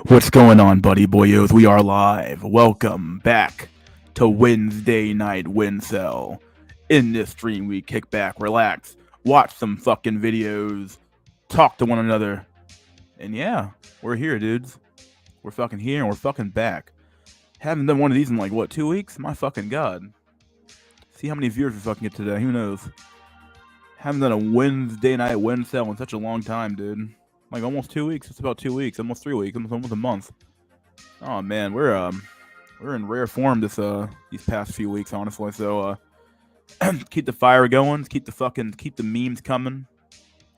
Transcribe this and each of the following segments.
What's going on, buddy boyos? We are live. Welcome back to Wednesday night WINsel. In this stream, we kick back, relax, watch some fucking videos, talk to one another, and yeah, we're here, dudes. We're fucking here and we're fucking back. Haven't done one of these in like what, 2 weeks? My fucking god. See how many viewers we fucking get today. Who knows? Haven't done a Wednesday night WINsel in such a long time, dude. Like almost 2 weeks. It's about 2 weeks, almost 3 weeks, almost a month. Oh man, we're in rare form these past few weeks, honestly. So keep the fire going, keep the memes coming,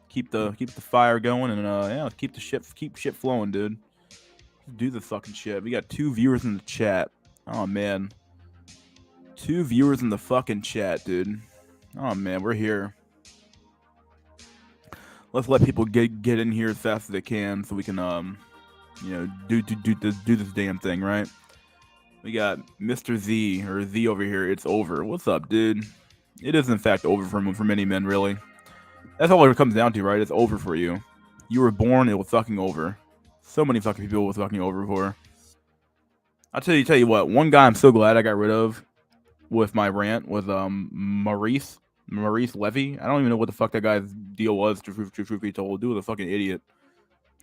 keep the fire going, and yeah, let's keep shit flowing, dude. Let's do the fucking shit. We got 2 viewers in the chat. Oh man, 2 viewers in the fucking chat, dude. Oh man, we're here. Let's let people get in here as fast as they can, so we can do this damn thing, right? We got Mr. Z or Z over here. It's over. What's up, dude? It is in fact over for many men, really. That's all it comes down to, right? It's over for you. You were born, it was fucking over. So many fucking people it was fucking over for. I'll tell you what. One guy I'm so glad I got rid of with my rant was Maurice Levy. I don't even know what the fuck that guy's deal was. Truth be told, dude was a fucking idiot.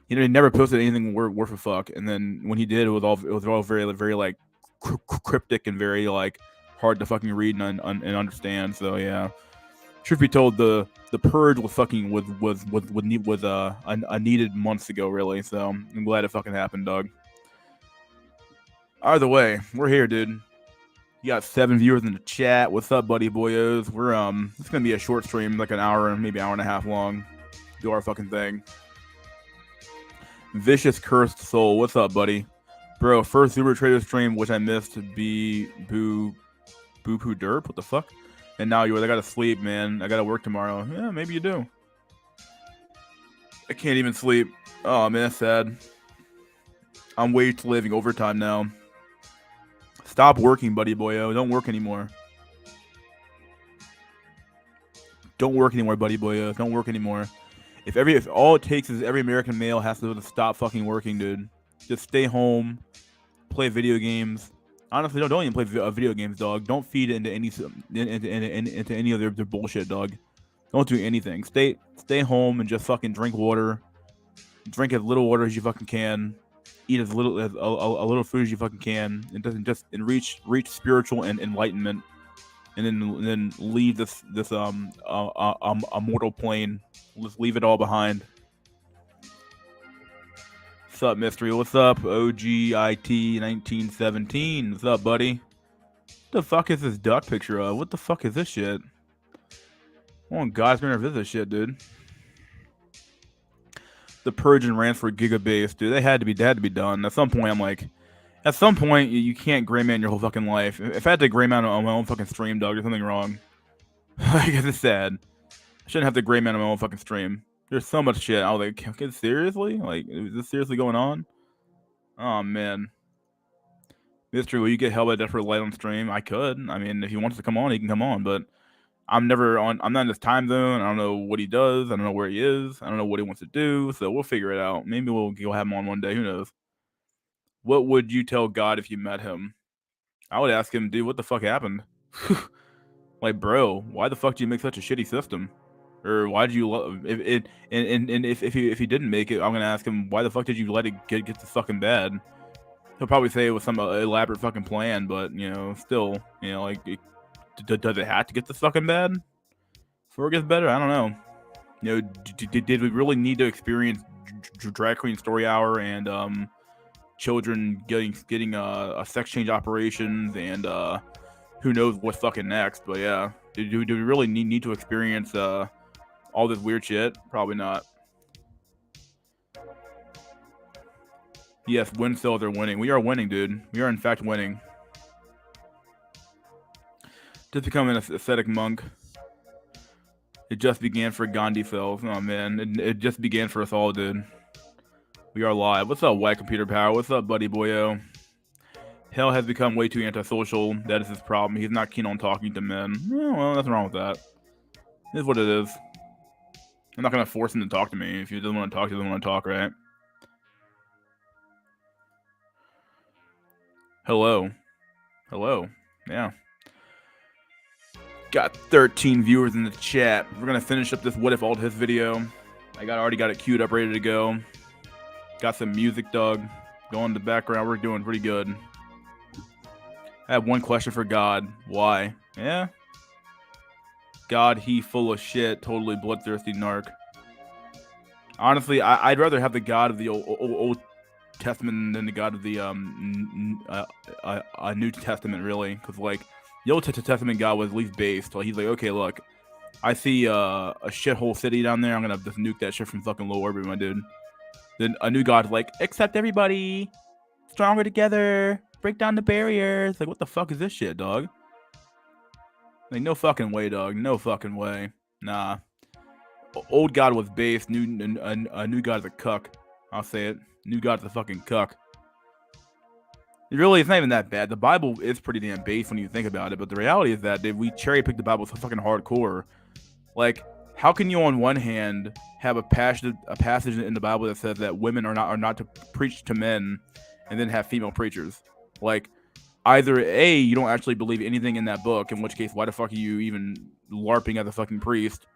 He never posted anything worth a fuck, and then when he did, it was all very like cryptic and very like hard to fucking read and understand. So yeah, truth be told, the purge was needed months ago, really. So I'm glad it fucking happened, dog. Either way, we're here, dude. You got 7 viewers in the chat. What's up, buddy boyos? We're it's gonna be a short stream, like an hour, maybe hour and a half long. Do our fucking thing. Vicious Cursed Soul, what's up, buddy? Bro, first Super Trader stream, which I missed, be boo poo derp. What the fuck? And now I gotta sleep, man. I gotta work tomorrow. Yeah, maybe you do. I can't even sleep. Oh man, that's sad. I'm wage living overtime now. Stop working, buddy boyo. Don't work anymore. Don't work anymore, buddy boyo. Don't work anymore. If all it takes is every American male has to stop fucking working, dude. Just stay home, play video games. Honestly, don't even play video games, dog. Don't feed into any of their bullshit, dog. Don't do anything. Stay home and just fucking drink water. Drink as little water as you fucking can. Eat as little as a little food as you fucking can. And reach spiritual and enlightenment. And then leave this mortal plane. Let's leave it all behind. What's up, Mystery? What's up, OGIT 1917? What's up, buddy? What the fuck is this duck picture of? What the fuck is this shit? Oh, God's gonna visit this shit, dude. The purge and rants for gigabase, dude. They had to be done. At some point, I'm like, at some point, you can't gray man your whole fucking life. If I had to gray man on my own fucking stream, dog, there's something wrong. Like, it's sad. I shouldn't have to gray man on my own fucking stream. There's so much shit. I was like, okay, seriously? Like, is this seriously going on? Oh, man. Mystery, will you get held by desperate light on stream? I could. I mean, if he wants to come on, he can come on, but I'm not in this time zone. I don't know what he does. I don't know where he is. I don't know what he wants to do, so we'll figure it out. Maybe we'll have him on one day. Who knows? What would you tell God if you met him? I would ask him, dude, what the fuck happened? Like, bro, why the fuck do you make such a shitty system? Or why did you if he didn't make it, I'm gonna ask him, why the fuck did you let it get this fucking bad? He'll probably say it was some elaborate fucking plan, but still, like, does it have to get this fucking bad before it gets better? I don't know. Did we really need to experience drag queen story hour and children getting sex change operations and who knows what's fucking next? But yeah, do we really need to experience all this weird shit? Probably not. Yes, WINsel are winning. We are winning, dude. We are in fact winning. Just become an aesthetic monk. It just began for Gandhi cells. Oh man, it just began for us all, dude. We are live. What's up, White Computer Power? What's up, buddy boyo? Hell has become way too antisocial. That is his problem. He's not keen on talking to men. Yeah, well, nothing wrong with that. It is what it is. I'm not gonna force him to talk to me. If he doesn't want to talk, he doesn't want to talk, right? Hello. Hello. Yeah. Got 13 viewers in the chat. We're gonna finish up this What If Alt His video. Already got it queued up, ready to go. Got some music, dog. Going in the background. We're doing pretty good. I have one question for God. Why? Yeah. God, he full of shit. Totally bloodthirsty narc. Honestly, I'd rather have the God of the Old Testament than the God of the New Testament, really, because like the Old Testament God was at least based. Like he's like, okay, look, I see a shithole city down there. I'm gonna just nuke that shit from fucking low orbit, my dude. Then a new God's like, accept everybody, stronger together, break down the barriers. Like, what the fuck is this shit, dog? Like, no fucking way, dog. No fucking way. Nah. Old God was based. New God is a cuck. I'll say it. New God's a fucking cuck. It's not even that bad. The Bible is pretty damn base when you think about it, but the reality is that we cherry pick the Bible so fucking hardcore. Like, how can you on one hand have a passage in the Bible that says that women are not to preach to men, and then have female preachers? Like, either A, you don't actually believe anything in that book, in which case why the fuck are you even LARPing as a fucking priest?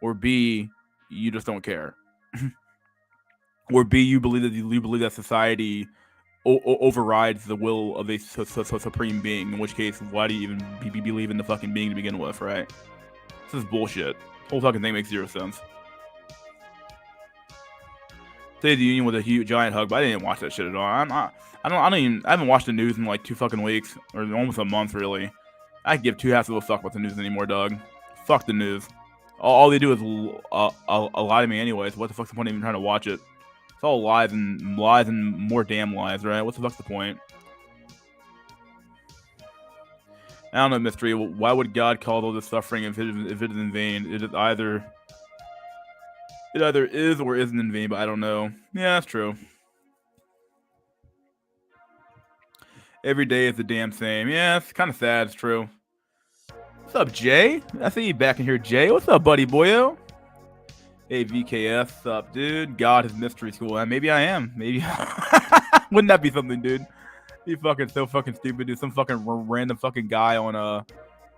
Or B, you just don't care. Or B, you believe that society overrides the will of a supreme being, in which case why do you even believe in the fucking being to begin with, right? This is bullshit. The whole fucking thing makes zero sense. State of the Union with a huge giant hug, but I didn't watch that shit at all. I haven't watched the news in like 2 fucking weeks, or almost a month, really. I give 2 halves of a fuck about the news anymore, dog. Fuck the news. All they do is lie to me anyways. What the fuck's the point of even trying to watch it? It's all lies and more damn lies, right? What the fuck's the point? I don't know, Mystery. Why would God cause all this suffering if it is in vain? It either is or isn't in vain, but I don't know. Yeah, that's true. Every day is the damn same. Yeah, it's kind of sad. It's true. What's up, Jay? I see you back in here, Jay. What's up, buddy boyo? Hey, VKS, what's up, dude? God is mystery school. Maybe I am. Maybe. Wouldn't that be something, dude? You fucking so fucking stupid, dude. Some fucking random fucking guy on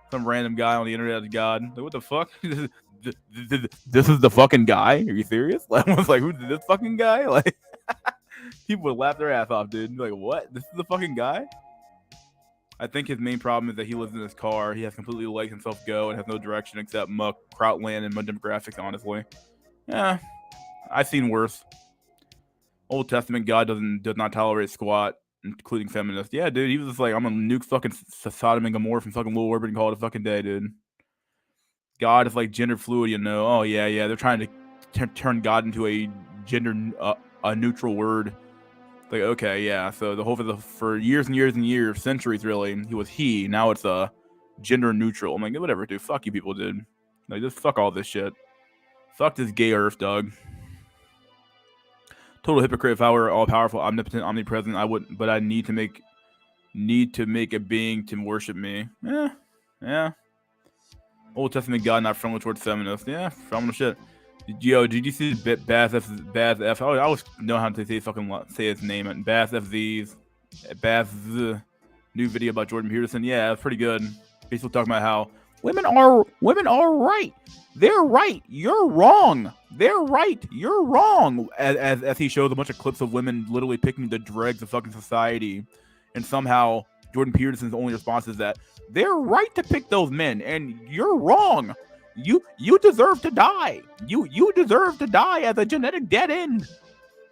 some random guy on the internet is God. Like, what the fuck? This is the fucking guy? Are you serious? Like, I was like, who's this fucking guy? Like, people would laugh their ass off, dude. Like, what? This is the fucking guy? I think his main problem is that he lives in his car. He has completely let himself go and has no direction except muck, Krautland, and mud demographics, honestly. Yeah, I've seen worse. Old Testament God does not tolerate squat, including feminists. Yeah, dude, he was just like, I'm gonna nuke fucking Sodom and Gomorrah from fucking low orbit and call it a fucking day, dude. God is like gender fluid, you know. Oh yeah, they're trying to turn God into a gender a neutral word. Like, okay, yeah. So the whole for years and years and years, centuries really, he was he. Now it's gender neutral. I'm like, whatever, dude. Fuck you people, dude. Like, just fuck all this shit. Fuck this gay earth, dog. Total hypocrite. If I were all powerful, omnipotent, omnipresent, I wouldn't. But I need to make a being to worship me. Yeah. Old Testament God not friendly towards feminists. Yeah, phenomenal shit. Yo, did you see Baz F? Oh, I always know how to say his name. Baz FZ's Baz new video about Jordan Peterson. Yeah, it's pretty good. Basically talking about how women are right. They're right. You're wrong. They're right. You're wrong. As he shows a bunch of clips of women literally picking the dregs of fucking society, and somehow Jordan Peterson's only response is that they're right to pick those men, and you're wrong. You deserve to die. You deserve to die as a genetic dead end.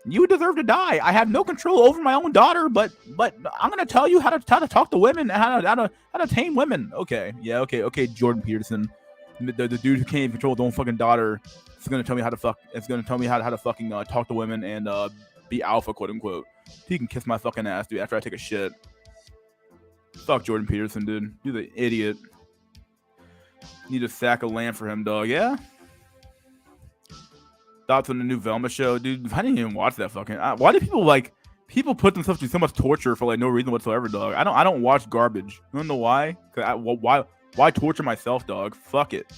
You deserve to die. I have no control over my own daughter, but I'm gonna tell you how to talk to women, how to tame women. Okay, yeah, okay, Jordan Peterson, the dude who can't even control his own fucking daughter, is gonna tell me how to fuck. It's gonna tell me how to fucking talk to women and be alpha, quote unquote. He can kiss my fucking ass, dude. After I take a shit. Fuck Jordan Peterson, dude. You're the idiot. Need a sack of lamb for him, dog. Yeah. Thoughts on the new Velma show, dude? I didn't even watch that fucking. Why do people put themselves through so much torture for like no reason whatsoever, dog? I don't watch garbage. You don't know why? Why torture myself, dog? Fuck it.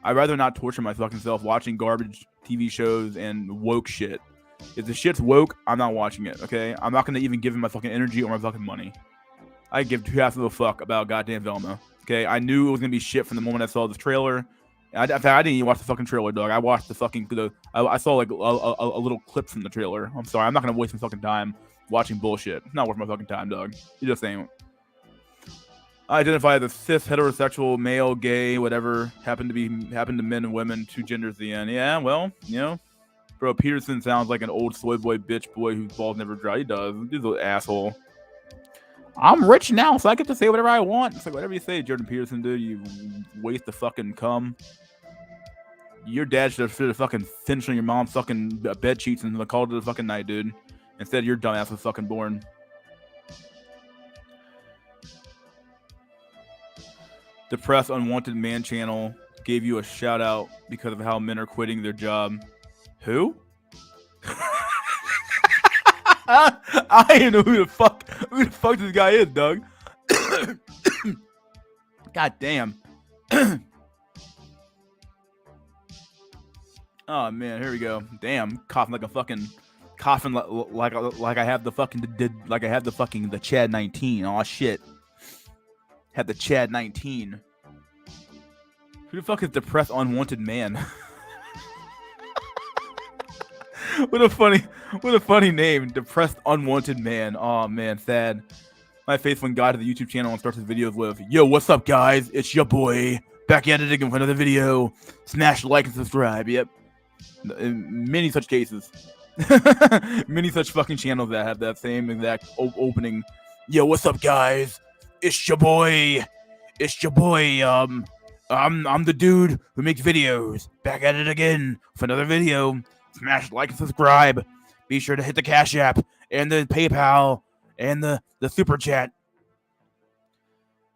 I'd rather not torture my fucking self watching garbage TV shows and woke shit. If the shit's woke, I'm not watching it. Okay, I'm not gonna even give him my fucking energy or my fucking money. I give two halves of a fuck about goddamn Velma. Okay, I knew it was gonna be shit from the moment I saw this trailer. In fact, I didn't even watch the fucking trailer, dog. I watched the fucking I saw like a little clip from the trailer. I'm sorry, I'm not gonna waste my fucking time watching bullshit. It's not worth my fucking time, dog. You just ain't. I identify as a cis heterosexual male, gay, whatever. Happen to men and women, two genders at the end. Yeah, well, you know, bro, Peterson sounds like an old soy boy bitch boy whose balls never dry. He does. He's an asshole. I'm rich now, so I get to say whatever I want. It's like, whatever you say, Jordan Peterson, dude. You waste the fucking cum. Your dad should have fucking finished on your mom's fucking bed sheets and called it a fucking night, dude. Instead, your dumbass was fucking born. Depressed Unwanted Man channel gave you a shout out because of how men are quitting their job. Who? I don't know who the fuck this guy is, Doug. God damn. Oh man, here we go. Damn, coughing like a fucking like I have the fucking the Chad 19. Oh shit. Had the Chad 19. Who the fuck is Depressed Unwanted Man? What a funny name. Depressed Unwanted Man. Oh man, sad. My face when got to the YouTube channel and starts his videos with, "Yo, what's up guys? It's your boy. Back at it again for another video. Smash like and subscribe." Yep. Many such cases. Many such fucking channels that have that same exact opening. "Yo, what's up guys? It's your boy. It's your boy. I'm the dude who makes videos. Back at it again for another video. Smash like and subscribe. Be sure to hit the Cash App and the PayPal and the Super Chat."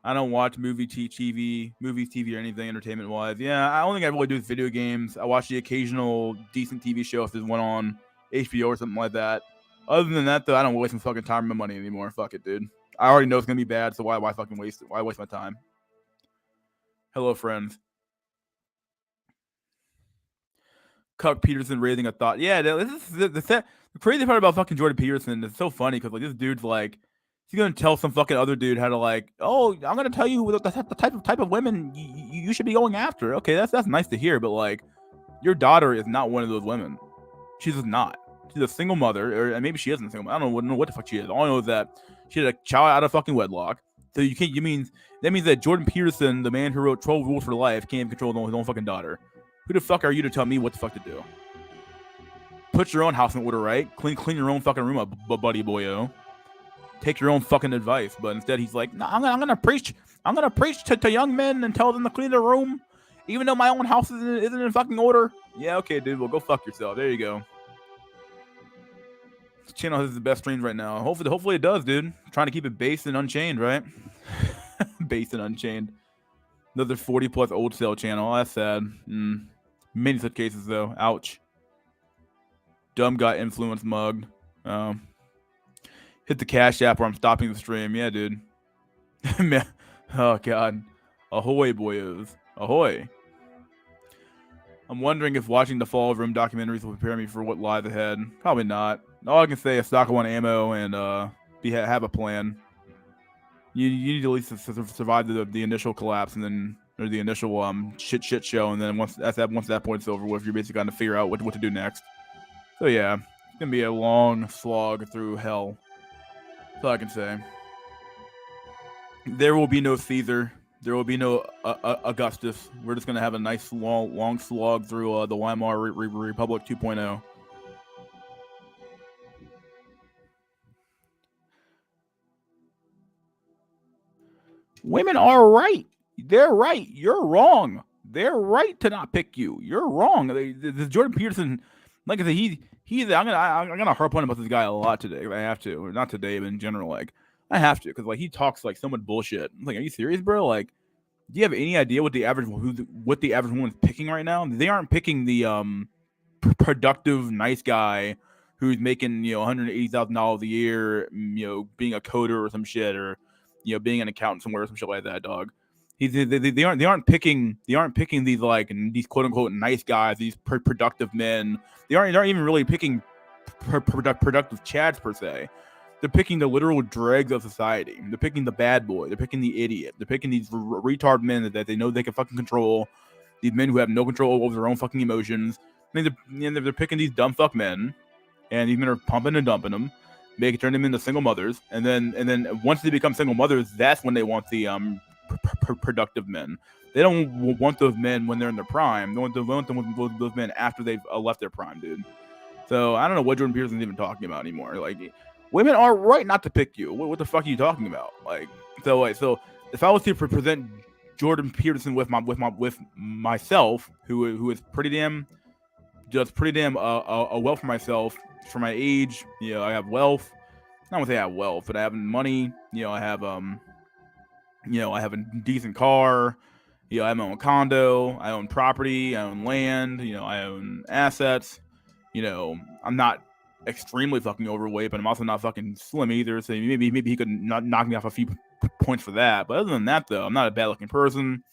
I don't watch movies, TV, or anything entertainment-wise. Yeah, I don't think I really do with video games. I watch the occasional decent TV show if there's one on HBO or something like that. Other than that, though, I don't waste my fucking time or my money anymore. Fuck it, dude. I already know it's gonna be bad, so why fucking waste it? Why waste my time? Hello, friends. Cuck Peterson raising a thought. Yeah, this is the crazy part about fucking Jordan Peterson. It's so funny because like this dude's like, he's gonna tell some fucking other dude how to like, "Oh, I'm gonna tell you the type of women you should be going after." Okay, that's nice to hear, but like, your daughter is not one of those women. She's just not. She's a single mother, or maybe she isn't a single mother. I don't know what the fuck she is. All I know is that she had a child out of fucking wedlock. So you can't. That means that Jordan Peterson, the man who wrote 12 Rules for Life, can't control his own fucking daughter. Who the fuck are you to tell me what the fuck to do? Put your own house in order, right? Clean your own fucking room up, buddy boyo. Take your own fucking advice. But instead, he's like, "No, I'm gonna preach. I'm gonna preach to young men and tell them to clean their room, even though my own house isn't in fucking order." Yeah, okay, dude. Well, go fuck yourself. There you go. This channel has the best streams right now. Hopefully it does, dude. I'm trying to keep it based and unchained, right? Based and unchained. Another 40+ old sale channel. Oh, that's sad. Many such cases though. Ouch. Dumb got influence mugged. Hit the Cash App or I'm stopping the stream. Yeah, dude. Man. Oh god. Ahoy, boyos. Ahoy. I'm wondering if watching the Fall of Rome documentaries will prepare me for what lies ahead. Probably not. All I can say is stock one ammo and have a plan. You need to at least survive the initial collapse and then or the initial shit show, and then once that point's over with, you're basically gonna figure out what to do next. So yeah, it's gonna be a long slog through hell. That's all I can say. There will be no Caesar. There will be no Augustus. We're just gonna have a nice long slog through the Weimar Republic 2.0. Women are right. They're right. You're wrong. They're right to not pick you. You're wrong. This Jordan Peterson, like I said, he's. I'm gonna harp on about this guy a lot today. I have to, or not today, but in general, like I have to, because like he talks like so much bullshit. I'm like, are you serious, bro? Like, do you have any idea what the average woman's picking right now? They aren't picking the productive, nice guy who's making $180,000 a year, being a coder or some shit, or being an accountant somewhere or some shit like that, dog. They aren't picking these quote unquote nice guys, these productive men. They aren't even really picking productive chads per se. They're picking the literal dregs of society. They're picking the bad boy. They're picking the idiot. They're picking these retard men that they know they can fucking control. These men who have no control over their own fucking emotions. I mean, they're picking these dumb fuck men, and these men are pumping and dumping them, turn them into single mothers, and then once they become single mothers, that's when they want the productive men. They don't want those men when they're in their prime. They want those men after they've left their prime, dude. So I don't know what Jordan Peterson's even talking about anymore. Like, women are right not to pick you. What the fuck are you talking about? Like, so if I was to present Jordan Peterson with myself, who is pretty damn well for myself for my age. You know, I have wealth. I don't want to say I have wealth, but I have money. You know, I have a decent car. You know, I have my own condo. I own property. I own land. You know, I own assets. You know, I'm not extremely fucking overweight, but I'm also not fucking slim either. So maybe he could knock me off a few points for that. But other than that, though, I'm not a bad looking person.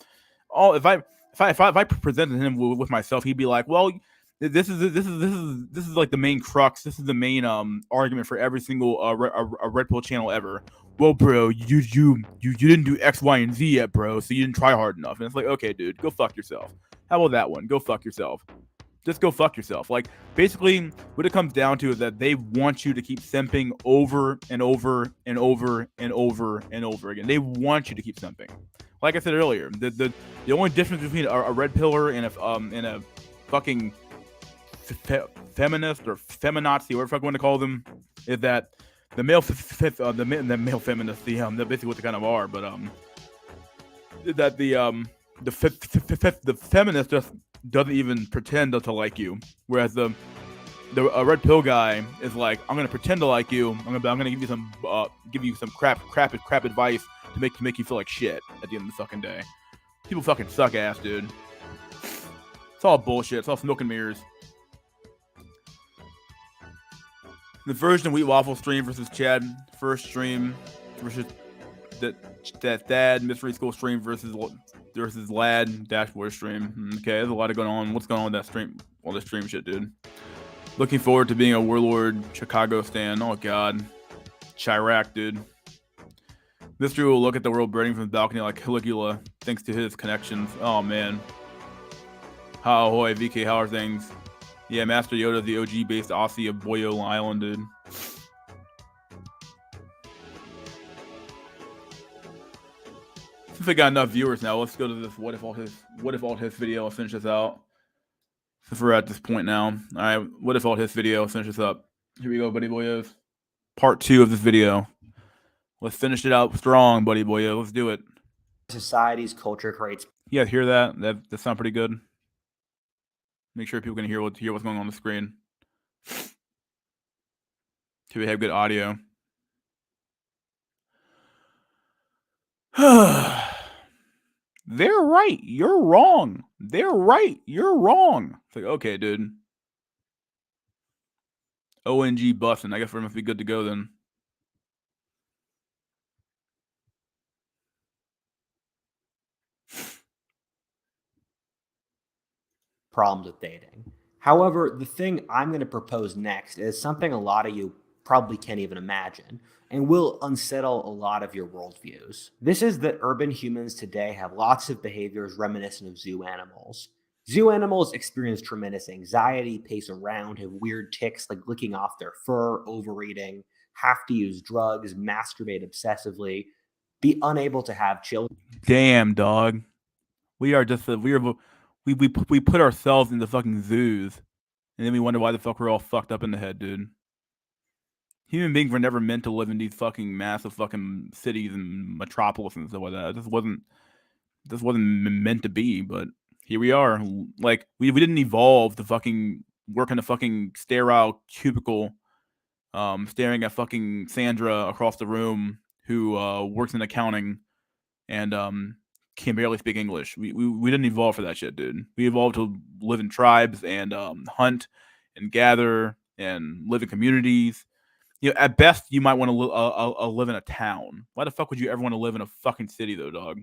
If I presented him with myself, he'd be like, well, this is like the main crux. This is the main argument for every single a Red Pill channel ever. Well, bro, you didn't do X, Y, and Z yet, bro. So you didn't try hard enough. And it's like, okay, dude, go fuck yourself. How about that one? Go fuck yourself. Just go fuck yourself. Like, basically, what it comes down to is that they want you to keep simping over and over and over and over and over again. They want you to keep simping. Like I said earlier, the only difference between a red pillar and a fucking feminist or feminazi, whatever the fuck you want to call them, is that the male male feminists, they're basically what they kind of are, but that the feminist just doesn't even pretend to like you, whereas the red pill guy is like, I'm gonna pretend to like you. I'm gonna give you some crap advice to make you feel like shit at the end of the fucking day. People fucking suck ass, dude. It's all bullshit. It's all smoke and mirrors. The version of Wheat Waffle stream versus Chad first stream versus that Thad Mystery School stream versus Lad Dashboard stream. Okay, there's a lot going on. What's going on with that stream? All this stream shit, dude. Looking forward to being a Warlord Chicago stan. Oh god, Chirac, dude. Mystery will look at the world burning from the balcony like Caligula, thanks to his connections. Oh man. Ha ahoy, VK, how are things? Yeah, Master Yoda, the OG based Aussie of Boyo Island, dude. Since we got enough viewers now, let's go to this what if all his video. I'll finish this out. Since we're at this point now. Alright, what if all his video, I'll finish this up. Here we go, buddy boyos. Part 2 of this video. Let's finish it out strong, buddy boyo. Let's do it. Society's culture creates. You guys hear that? That sound pretty good. Make sure people can hear what's going on the screen. So we have good audio. They're right. You're wrong. They're right. You're wrong. It's like, okay, dude. ONG busting. I guess we must be good to go then. Problems with dating. However, the thing I'm going to propose next is something a lot of you probably can't even imagine and will unsettle a lot of your worldviews. This is that urban humans today have lots of behaviors reminiscent of zoo animals. Zoo animals experience tremendous anxiety, pace around, have weird tics like licking off their fur, overeating, have to use drugs, masturbate obsessively, be unable to have children. Damn, dog. We put ourselves in the fucking zoos, and then we wonder why the fuck we're all fucked up in the head, dude. Human beings were never meant to live in these fucking massive fucking cities and metropolis and stuff like that. It just wasn't meant to be, but here we are. Like, we didn't evolve to fucking work in a fucking sterile cubicle, staring at fucking Sandra across the room who works in accounting and can barely speak English. We didn't evolve for that shit, dude. We evolved to live in tribes and hunt and gather and live in communities. You know, at best, you might want to live in a town. Why the fuck would you ever want to live in a fucking city, though, dog?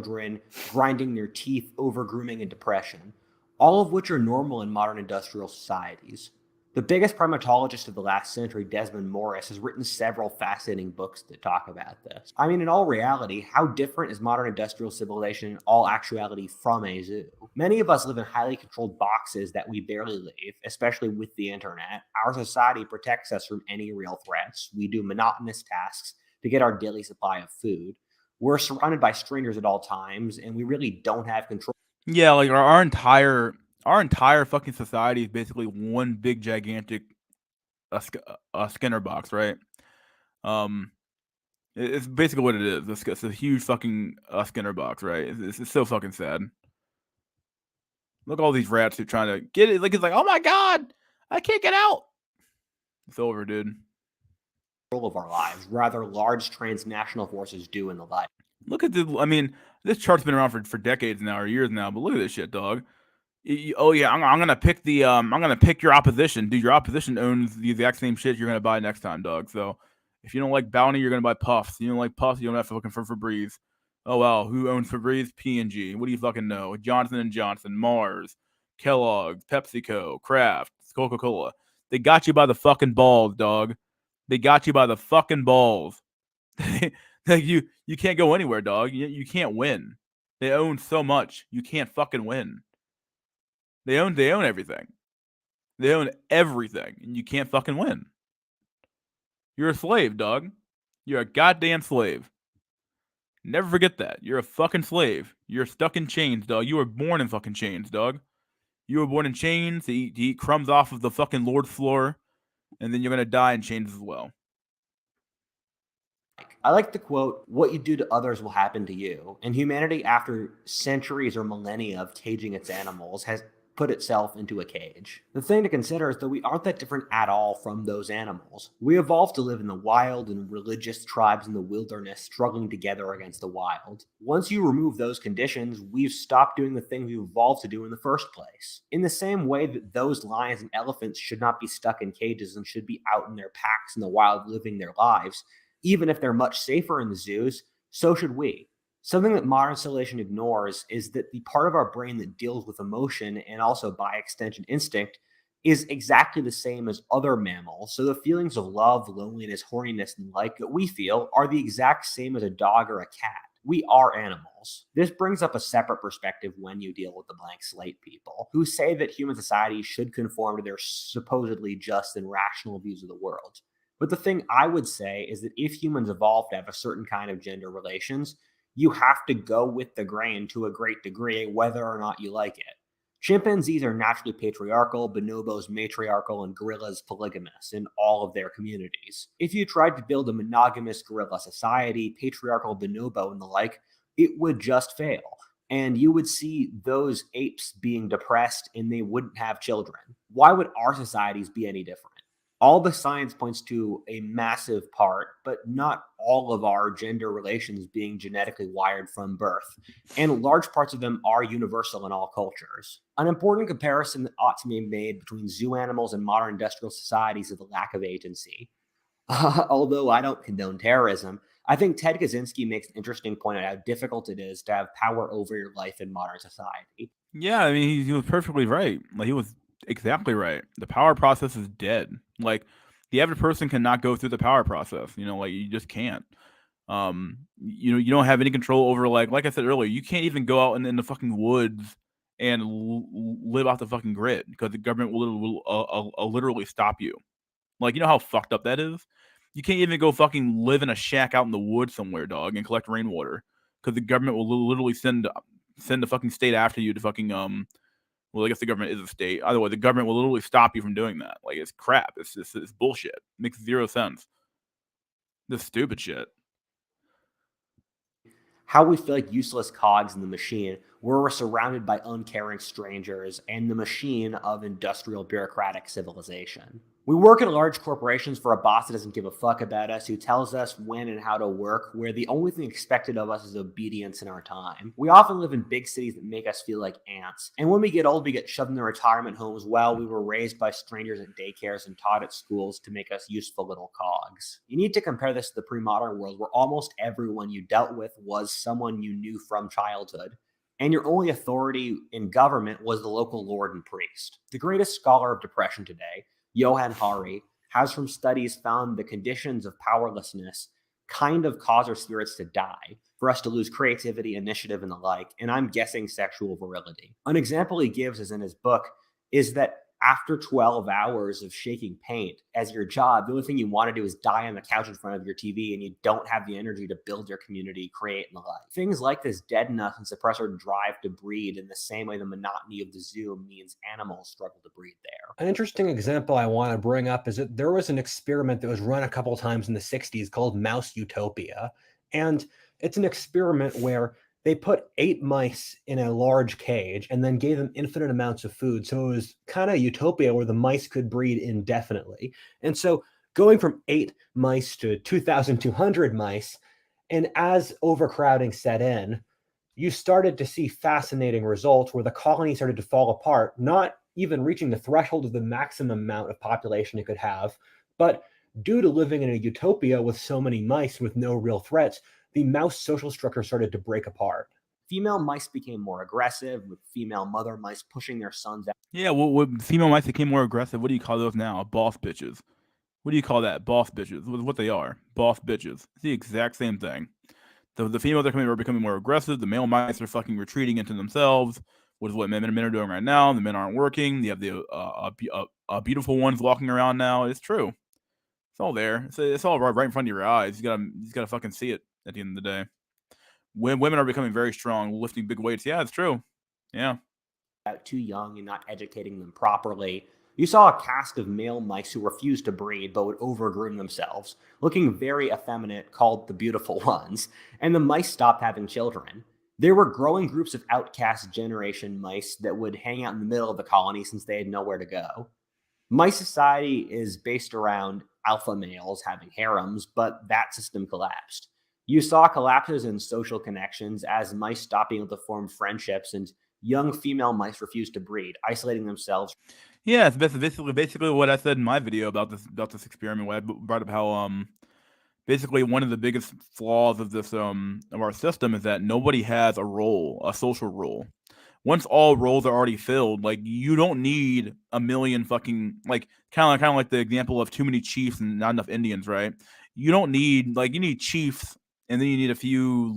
Grinding their teeth, over grooming, and depression, all of which are normal in modern industrial societies. The biggest primatologist of the last century, Desmond Morris, has written several fascinating books that talk about this. I mean, in all reality, how different is modern industrial civilization in all actuality from a zoo? Many of us live in highly controlled boxes that we barely leave, especially with the internet. Our society protects us from any real threats. We do monotonous tasks to get our daily supply of food. We're surrounded by strangers at all times, and we really don't have control. Yeah, like our entire fucking society is basically one big gigantic Skinner box, right? Um, it's basically what it is. It's a huge fucking Skinner box, right? It's so fucking sad. Look at all these rats who are trying to get it. Like it's like, oh my god, I can't get out. It's over, dude. Of our lives, rather large transnational forces do in the light. Look at the. I mean, this chart's been around for decades now or years now, but look at this shit, dog. Oh yeah, I'm gonna pick the I'm gonna pick your opposition, dude. Your opposition owns the exact same shit you're gonna buy next time, dog. So if you don't like Bounty, you're gonna buy Puffs. You don't like Puffs, you don't have to looking for Febreze. Oh wow, who owns Febreze? P&G. What do you fucking know? Johnson and Johnson, Mars, Kellogg's, PepsiCo, Kraft, Coca-Cola. They got you by the fucking balls, dog. They got you by the fucking balls. Like you can't go anywhere, dog. You can't win. They own so much, you can't fucking win. They own everything. They own everything, and you can't fucking win. You're a slave, dog. You're a goddamn slave. Never forget that. You're a fucking slave. You're stuck in chains, dog. You were born in fucking chains, dog. You were born in chains to eat crumbs off of the fucking Lord's floor, and then you're gonna die in chains as well. I like the quote, what you do to others will happen to you. And humanity, after centuries or millennia of caging its animals, has put itself into a cage. The thing to consider is that we aren't that different at all from those animals. We evolved to live in the wild, and religious tribes in the wilderness struggling together against the wild. Once you remove those conditions, we've stopped doing the thing we evolved to do in the first place. In the same way that those lions and elephants should not be stuck in cages and should be out in their packs in the wild living their lives, even if they're much safer in the zoos, so should we. Something that modern civilization ignores is that the part of our brain that deals with emotion and also by extension instinct is exactly the same as other mammals. So the feelings of love, loneliness, horniness, and like that we feel are the exact same as a dog or a cat. We are animals. This brings up a separate perspective when you deal with the blank slate people who say that human society should conform to their supposedly just and rational views of the world. But the thing I would say is that if humans evolved to have a certain kind of gender relations, you have to go with the grain to a great degree, whether or not you like it. Chimpanzees are naturally patriarchal, bonobos matriarchal, and gorillas polygamous in all of their communities. If you tried to build a monogamous gorilla society, patriarchal bonobo and the like, it would just fail. And you would see those apes being depressed and they wouldn't have children. Why would our societies be any different? All the science points to a massive part, but not all of our gender relations being genetically wired from birth. And large parts of them are universal in all cultures. An important comparison that ought to be made between zoo animals and modern industrial societies is the lack of agency. Although I don't condone terrorism, I think Ted Kaczynski makes an interesting point on how difficult it is to have power over your life in modern society. Yeah, I mean, he was perfectly right. Like he was exactly right. The power process is dead. Like the average person cannot go through the power process. Like you just can't. You don't have any control over like I said earlier. You can't even go out in the fucking woods and live off the fucking grid because the government will literally stop you. Like you know how fucked up that is. You can't even go fucking live in a shack out in the woods somewhere, dog, and collect rainwater because the government will literally send the fucking state after you to fucking well, I guess the government is a state. Either way, the government will literally stop you from doing that. Like it's crap. It's bullshit. It makes zero sense. This stupid shit. How we feel like useless cogs in the machine, where we're surrounded by uncaring strangers and the machine of industrial bureaucratic civilization. We work at large corporations for a boss that doesn't give a fuck about us, who tells us when and how to work, where the only thing expected of us is obedience in our time. We often live in big cities that make us feel like ants. And when we get old, we get shoved in the retirement homes while we were raised by strangers at daycares and taught at schools to make us useful little cogs. You need to compare this to the pre-modern world where almost everyone you dealt with was someone you knew from childhood, and your only authority in government was the local lord and priest. The greatest scholar of depression today, Johann Hari has from studies found the conditions of powerlessness kind of cause our spirits to die, for us to lose creativity, initiative, and the like, and I'm guessing sexual virility. An example he gives is in his book is that after 12 hours of shaking paint as your job, the only thing you want to do is die on the couch in front of your TV and you don't have the energy to build your community, create, and the like. Things like this deaden us and suppress our drive to breed in the same way the monotony of the zoo means animals struggle to breed there. An interesting example I want to bring up is that there was an experiment that was run a couple times in the 60s called Mouse Utopia. And it's an experiment where they put 8 mice in a large cage and then gave them infinite amounts of food. So it was kind of utopia where the mice could breed indefinitely. And so going from 8 mice to 2,200 mice, and as overcrowding set in, you started to see fascinating results where the colony started to fall apart, not even reaching the threshold of the maximum amount of population it could have, but due to living in a utopia with so many mice with no real threats, the mouse social structure started to break apart. Female mice became more aggressive, with female mother mice pushing their sons out. Yeah, what female mice became more aggressive. What do you call those now? Boss bitches. What do you call that? Boss bitches. What they are? Boss bitches. It's the exact same thing. The females are becoming more aggressive. The male mice are fucking retreating into themselves, which is what men are doing right now. The men aren't working. You have the beautiful ones walking around now. It's true. It's all there. It's all right in front of your eyes. You gotta fucking see it at the end of the day. When women are becoming very strong, lifting big weights. Yeah, it's true. Yeah. Too young and not educating them properly. You saw a cast of male mice who refused to breed but would overgroom themselves, looking very effeminate, called the beautiful ones, and the mice stopped having children. There were growing groups of outcast generation mice that would hang out in the middle of the colony since they had nowhere to go. Mice society is based around alpha males having harems, but that system collapsed. You saw collapses in social connections as mice stopped being able to form friendships and young female mice refused to breed, isolating themselves. Yeah, it's basically what I said in my video about this experiment. Where I brought up how basically one of the biggest flaws of this of our system is that nobody has a role, a social role. Once all roles are already filled, like you don't need a million fucking like kind of like the example of too many chiefs and not enough Indians, right? You don't need like you need chiefs and then you need a few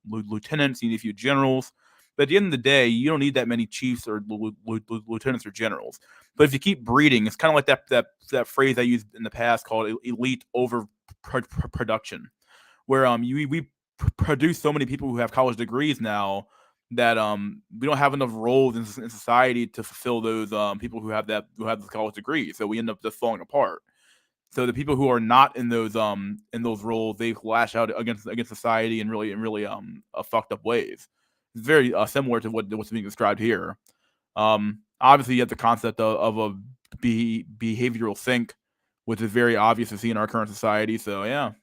lieutenants, you need a few generals. But at the end of the day, you don't need that many chiefs or lieutenants or generals. But if you keep breeding, it's kind of like that phrase I used in the past called elite overproduction, where we produce so many people who have college degrees now that we don't have enough roles in society to fulfill those people who have the college degrees. So we end up just falling apart. So the people who are not in those roles, they lash out against society in really fucked up ways. It's very similar to what's being described here. Obviously, you have the concept of a behavioral sink, which is very obvious to see in our current society. So yeah.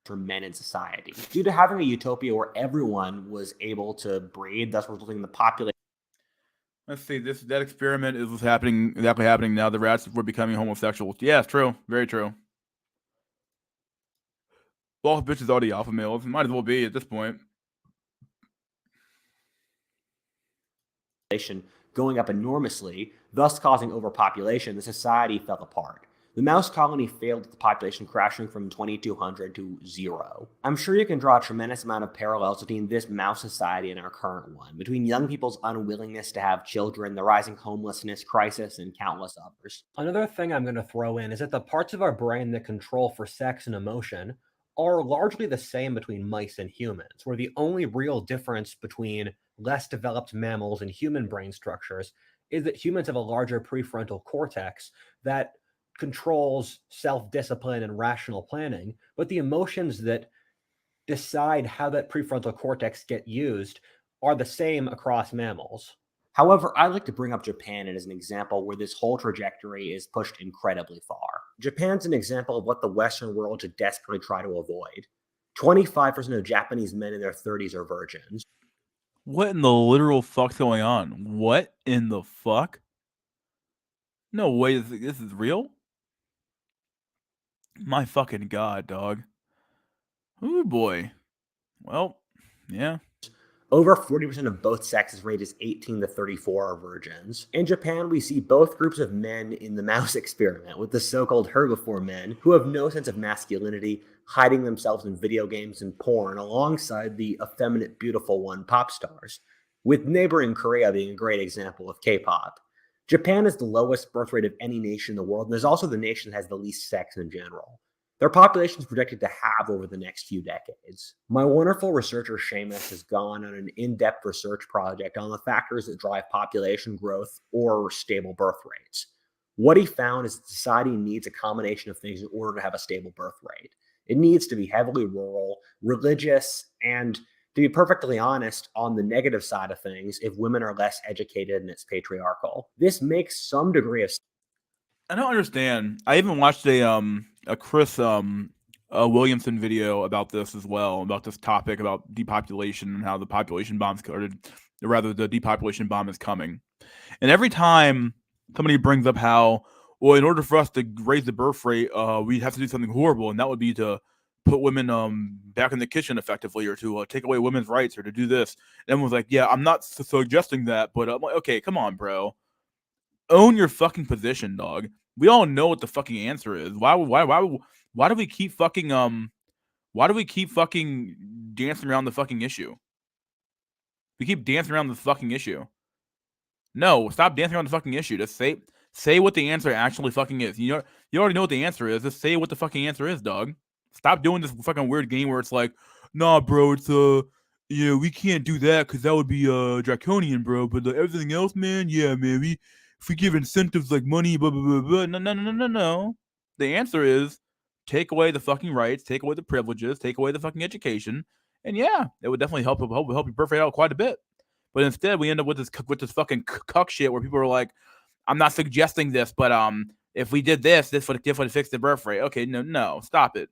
For men in society. Due to having a utopia where everyone was able to breed, thus resulting in the population. Let's see. That experiment is what's exactly happening now. The rats were becoming homosexual. Yeah, it's true. Very true. Well, bitches are the alpha males. Might as well be at this point. Going up enormously, thus causing overpopulation, the society fell apart. The mouse colony failed with the population crashing from 2,200 to 0. I'm sure you can draw a tremendous amount of parallels between this mouse society and our current one, between young people's unwillingness to have children, the rising homelessness crisis, and countless others. Another thing I'm going to throw in is that the parts of our brain that control for sex and emotion are largely the same between mice and humans, where the only real difference between less developed mammals and human brain structures is that humans have a larger prefrontal cortex that controls self-discipline and rational planning, but the emotions that decide how that prefrontal cortex get used are the same across mammals. However, I like to bring up Japan as an example where this whole trajectory is pushed incredibly far. Japan's an example of what the Western world should desperately try to avoid. 25% of Japanese men in their 30s are virgins. What in the literal fuck's going on? What in the fuck? No way. This is real. My fucking god, dog. Ooh boy. Well, yeah. Over 40% of both sexes ranges 18 to 34 are virgins. In Japan, we see both groups of men in the mouse experiment, with the so-called herbivore men who have no sense of masculinity, hiding themselves in video games and porn alongside the effeminate, beautiful one pop stars, with neighboring Korea being a great example of K-pop. Japan has the lowest birth rate of any nation in the world, and is also the nation that has the least sex in general. Their population is projected to halve over the next few decades. My wonderful researcher Seamus has gone on an in-depth research project on the factors that drive population growth or stable birth rates. What he found is that society needs a combination of things in order to have a stable birth rate. It needs to be heavily rural, religious, and, to be perfectly honest, on the negative side of things, if women are less educated and it's patriarchal. This makes some degree of... I don't understand. I even watched a Chris Williamson video about this as well, about this topic about depopulation and how the population bombs, or rather the depopulation bomb is coming. And every time somebody brings up how, well, in order for us to raise the birth rate, we'd have to do something horrible, and that would be to put women back in the kitchen effectively, or to take away women's rights, or to do this. And everyone's like, yeah, I'm not suggesting that, but I'm like, okay, come on, bro. Own your fucking position, dog. We all know what the fucking answer is. Why do we keep fucking dancing around the fucking issue? We keep dancing around the fucking issue. No, stop dancing around the fucking issue. Just say what the answer actually fucking is. You already know what the answer is. Just say what the fucking answer is, dog. Stop doing this fucking weird game where it's like, nah, bro, it's yeah, we can't do that because that would be draconian, bro. But everything else, man, yeah, man, if we give incentives like money, blah blah blah blah. No. The answer is take away the fucking rights, take away the privileges, take away the fucking education, and yeah, it would definitely help your birth rate out quite a bit. But instead, we end up with this fucking cuck shit where people are like, I'm not suggesting this, but if we did this would fix the birth rate. Okay, no, stop it.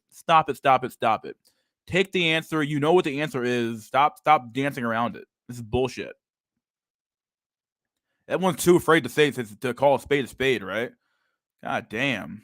Take the answer. You know what the answer is. Stop dancing around it. This is bullshit. Everyone's too afraid to call a spade, right? God damn.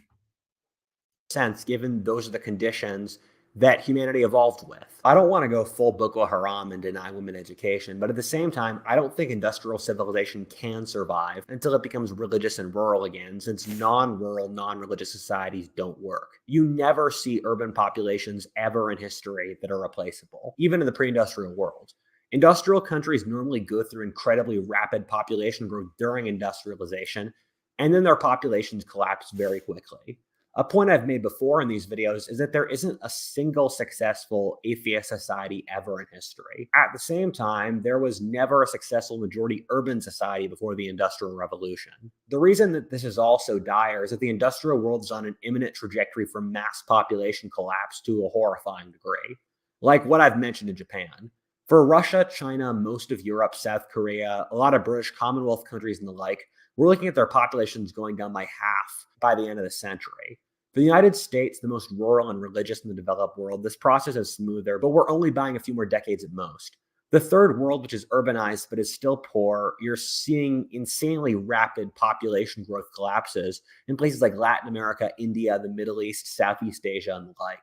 Sense, given those are the conditions that humanity evolved with. I don't want to go full Boko Haram and deny women education, but at the same time, I don't think industrial civilization can survive until it becomes religious and rural again, since non-rural, non-religious societies don't work. You never see urban populations ever in history that are replaceable, even in the pre-industrial world. Industrial countries normally go through incredibly rapid population growth during industrialization, and then their populations collapse very quickly. A point I've made before in these videos is that there isn't a single successful atheist society ever in history. At the same time, there was never a successful majority urban society before the Industrial Revolution. The reason that this is all so dire is that the industrial world is on an imminent trajectory for mass population collapse to a horrifying degree, like what I've mentioned in Japan. For Russia, China, most of Europe, South Korea, a lot of British Commonwealth countries and the like, we're looking at their populations going down by half by the end of the century. For the United States, the most rural and religious in the developed world, this process is smoother, but we're only buying a few more decades at most. The third world, which is urbanized but is still poor, you're seeing insanely rapid population growth collapses in places like Latin America, India, the Middle East, Southeast Asia, and the like.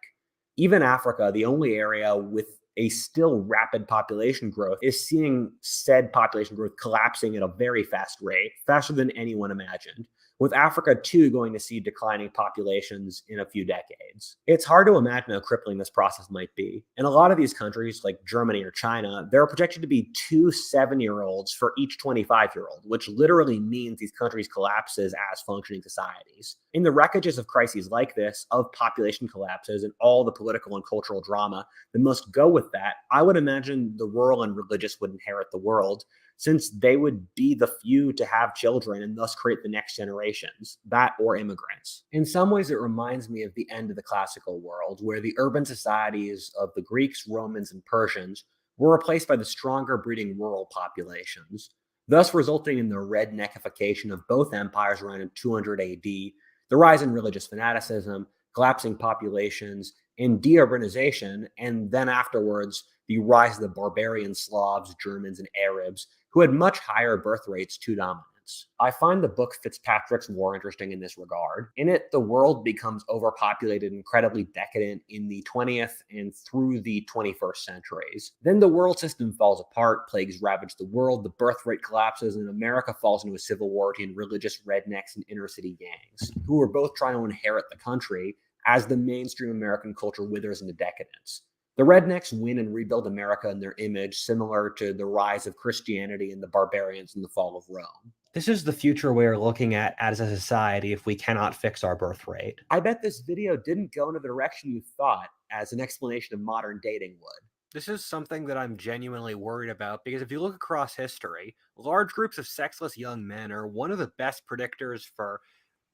Even Africa, the only area with a still rapid population growth, is seeing said population growth collapsing at a very fast rate, faster than anyone imagined, with Africa too going to see declining populations in a few decades. It's hard to imagine how crippling this process might be. In a lot of these countries, like Germany or China, there are projected to be 2 7-year-olds for each 25-year-old, which literally means these countries collapses as functioning societies. In the wreckages of crises like this, of population collapses, and all the political and cultural drama that must go with that, I would imagine the rural and religious would inherit the world, since they would be the few to have children and thus create the next generations, that or immigrants. In some ways, it reminds me of the end of the classical world, where the urban societies of the Greeks, Romans, and Persians were replaced by the stronger breeding rural populations, thus resulting in the redneckification of both empires around 200 AD, the rise in religious fanaticism, collapsing populations, and de-urbanization, and then afterwards, the rise of the barbarian Slavs, Germans, and Arabs, who had much higher birth rates to dominance. influence. I find the book Fitzpatrick's War interesting in this regard. In it, the world becomes overpopulated and incredibly decadent in the 20th and through the 21st centuries. Then the world system falls apart, plagues ravage the world, the birth rate collapses, and America falls into a civil war between religious rednecks and inner city gangs, who are both trying to inherit the country as the mainstream American culture withers into decadence. The rednecks win and rebuild America in their image, similar to the rise of Christianity and the barbarians in the fall of Rome. This is the future we're looking at as a society if we cannot fix our birth rate. I bet this video didn't go in the direction you thought as an explanation of modern dating would. This is something that I'm genuinely worried about because if you look across history, large groups of sexless young men are one of the best predictors for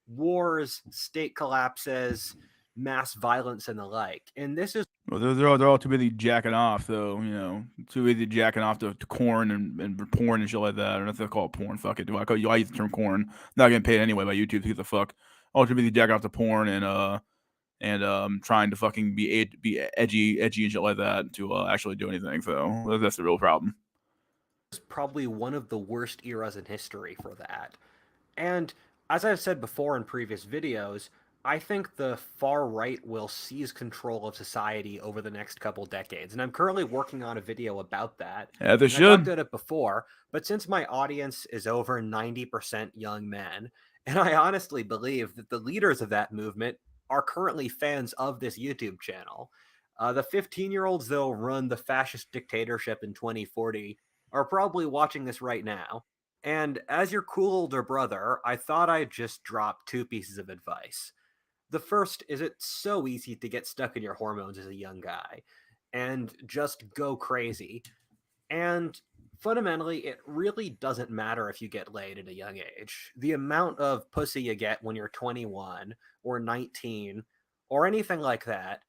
wars, state collapses, mass violence, and the like. And this is Well, they're all too busy jacking off, though. Too busy jacking off to corn and porn and shit like that. Or that's what they call it, porn. Fuck it. I use the term corn. Not getting paid anyway by YouTube. Who the fuck? All too busy jacking off to porn and trying to fucking be edgy and shit like that to actually do anything. So that's the real problem. probably one of the worst eras in history for that. And as I've said before in previous videos, I think the far right will seize control of society over the next couple decades. And I'm currently working on a video about that. Yeah, they I should. talked about it before, but since my audience is over 90% young men, and I honestly believe that the leaders of that movement are currently fans of this YouTube channel. The 15-year-olds that'll run the fascist dictatorship in 2040 are probably watching this right now. And as your cool older brother, I thought I'd just drop two pieces of advice. The first is it's so easy to get stuck in your hormones as a young guy and just go crazy. And fundamentally, it really doesn't matter if you get laid at a young age. The amount of pussy you get when you're 21 or 19 or anything like that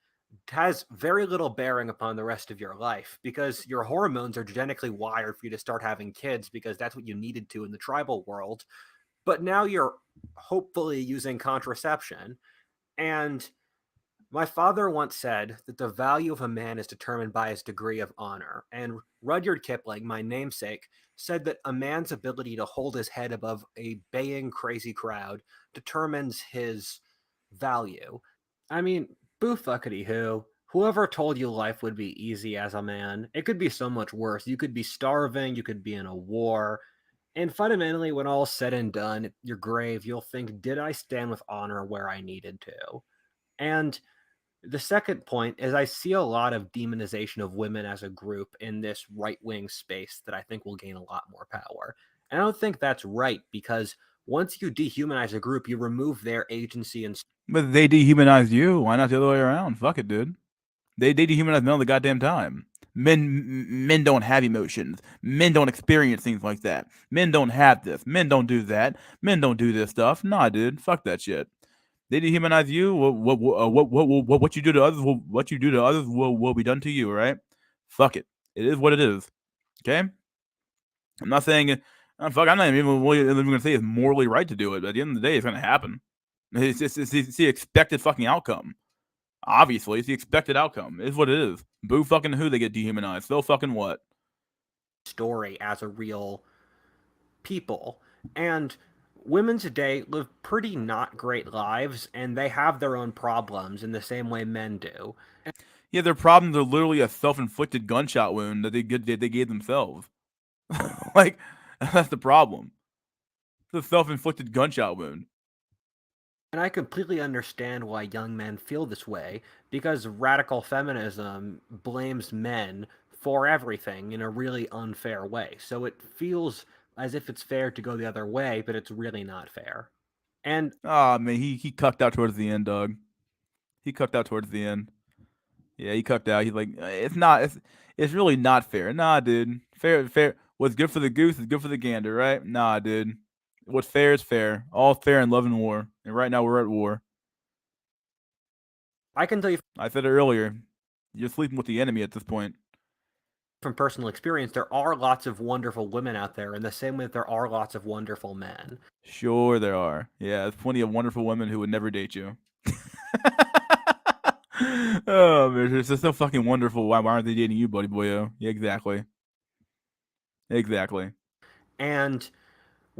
has very little bearing upon the rest of your life because your hormones are genetically wired for you to start having kids because that's what you needed to in the tribal world. But now you're hopefully using contraception. And my father once said that the value of a man is determined by his degree of honor. And Rudyard Kipling, my namesake, said that a man's ability to hold his head above a baying crazy crowd determines his value. I mean, boo fuckity who. Whoever told you life would be easy as a man? It could be so much worse. You could be starving, you could be in a war. And fundamentally, when all's said and done, at your grave, you'll think, did I stand with honor where I needed to? And the second point is I see a lot of demonization of women as a group in this right-wing space that I think will gain a lot more power. And I don't think that's right because once you dehumanize a group, you remove their agency and... But they dehumanized you. Why not the other way around? Fuck it, dude. They dehumanize men all the goddamn time. Men don't have emotions. Men don't experience things like that. Men don't have this. Men don't do that. Men don't do this stuff. Nah, dude. Fuck that shit. They dehumanize you. What you do to others? What you do to others will be done to you. Right? Fuck it. It is what it is. Okay. I'm not saying. I'm not even going to say it's morally right to do it. But at the end of the day, it's going to happen. It's the expected fucking outcome. Obviously, it's the expected outcome. It's what it is. Boo fucking who they get dehumanized. So fucking what? Story as a real people. And women today live pretty not great lives, and they have their own problems in the same way men do. Yeah, their problems are literally a self-inflicted gunshot wound that they gave themselves. Like, that's the problem. It's a self-inflicted gunshot wound. And I completely understand why young men feel this way, because radical feminism blames men for everything in a really unfair way. So it feels as if it's fair to go the other way, but it's really not fair. And man, he cucked out towards the end, dog. He cucked out towards the end. Yeah, he cucked out. He's like, it's really not fair. Nah, dude. Fair. What's good for the goose is good for the gander, right? Nah, dude. What's fair is fair. All fair in love and war. And right now we're at war. I can tell you I said it earlier. You're sleeping with the enemy at this point. from personal experience, there are lots of wonderful women out there in the same way that there are lots of wonderful men. Sure there are. Yeah, there's plenty of wonderful women who would never date you. Oh, man, it's just so fucking wonderful. Why aren't they dating you, buddy boyo? Yeah, exactly. Exactly. And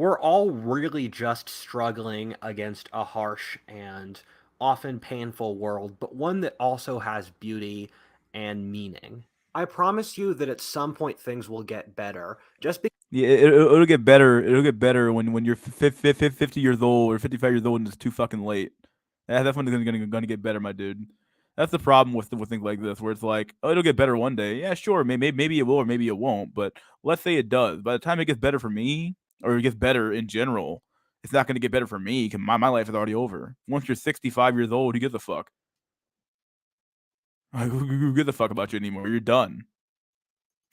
We're all really just struggling against a harsh and often painful world, but one that also has beauty and meaning. I promise you that at some point things will get better. Just because Yeah, it'll get better. It'll get better when you're 50 years old or 55 years old and it's too fucking late. That's when it's gonna get better, my dude. That's the problem with things like this, where it's like, oh, it'll get better one day. Yeah, sure, maybe it will or maybe it won't. But let's say it does. By the time it gets better for me, or it gets better in general, it's not gonna get better for me because my life is already over. Once you're 65 years old, who gives a fuck? Like, who gives a fuck about you anymore? You're done.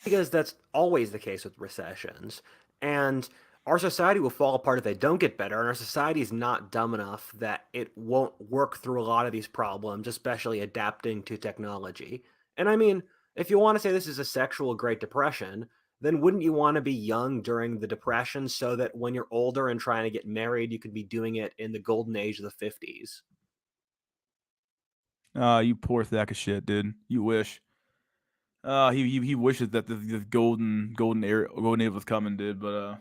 because that's always the case with recessions. And our society will fall apart if they don't get better, and our society is not dumb enough that it won't work through a lot of these problems, especially adapting to technology. And I mean, if you want to say this is a sexual Great Depression, then wouldn't you want to be young during the Depression so that when you're older and trying to get married, you could be doing it in the golden age of the 50s? You poor sack of shit, dude. You wish. He wishes that this golden age was coming, dude. But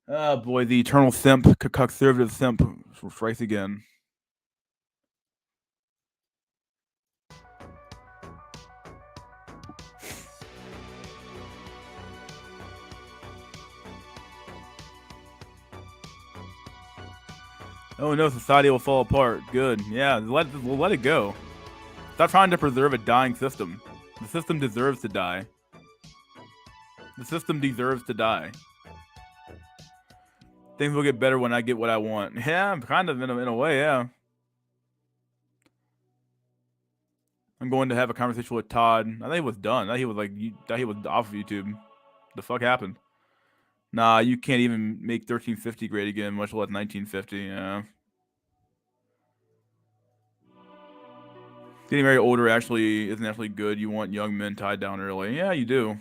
oh boy, the eternal simp, conservative simp, strikes again. Oh no, society will fall apart. Good, yeah, we'll let it go. Stop trying to preserve a dying system. The system deserves to die. The system deserves to die. Things will get better when I get what I want. Yeah, I'm kind of in a way, yeah. I'm going to have a conversation with Todd. I think he was done. I thought he was off of YouTube. The fuck happened? Nah, you can't even make 1350 great again, much less 1950. Yeah. Getting married older isn't actually good. You want young men tied down early. Yeah, you do.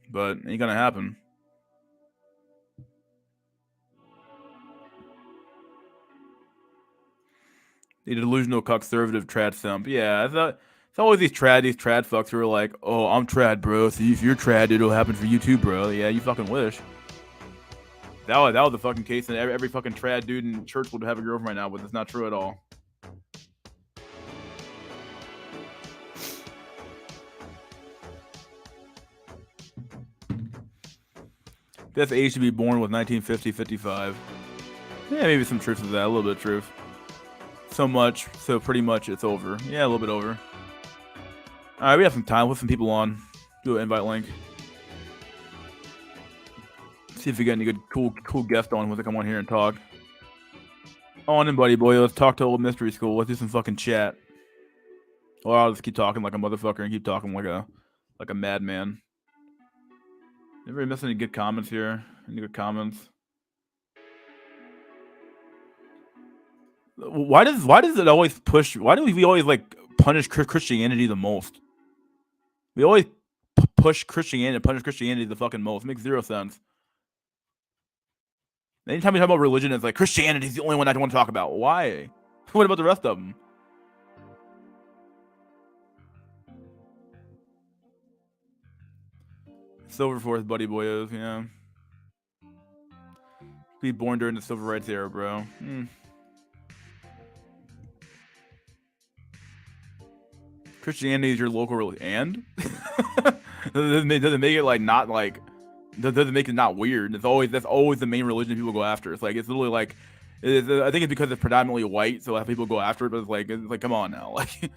But it ain't gonna happen. The delusional conservative trad simp. Yeah, it's always these trad fucks who are like, oh, I'm trad, bro. So if you're trad, it'll happen for you too, bro. Yeah, you fucking wish. That was the fucking case, and every fucking trad dude in church would have a girlfriend right now, but it's not true at all. Best age to be born was 1950, 55. Yeah, maybe some truth to that, a little bit of truth. So pretty much it's over. Yeah, a little bit over. Alright, we have some time. We'll have some people on. Do an invite link. See if we get any good, cool guest on who wants to come on here and talk. On in, buddy boy. Let's talk to old mystery school. Let's do some fucking chat. Or I'll just keep talking like a motherfucker and keep talking like a madman. Anybody miss any good comments here? Any good comments? Why does it always push? Why do we always like punish Christianity the most? We always push Christianity, punish Christianity the fucking most. It makes zero sense. Anytime we talk about religion, it's like Christianity is the only one I want to talk about. Why? What about the rest of them? Silverforth, buddy boyos, yeah. Be born during the civil rights era, bro. Christianity is your local religion, and doesn't make it like not like doesn't make it not weird. That's always the main religion people go after. It's like it's literally like I think it's because it's predominantly white, so a lot of people go after it. But it's like come on now, like.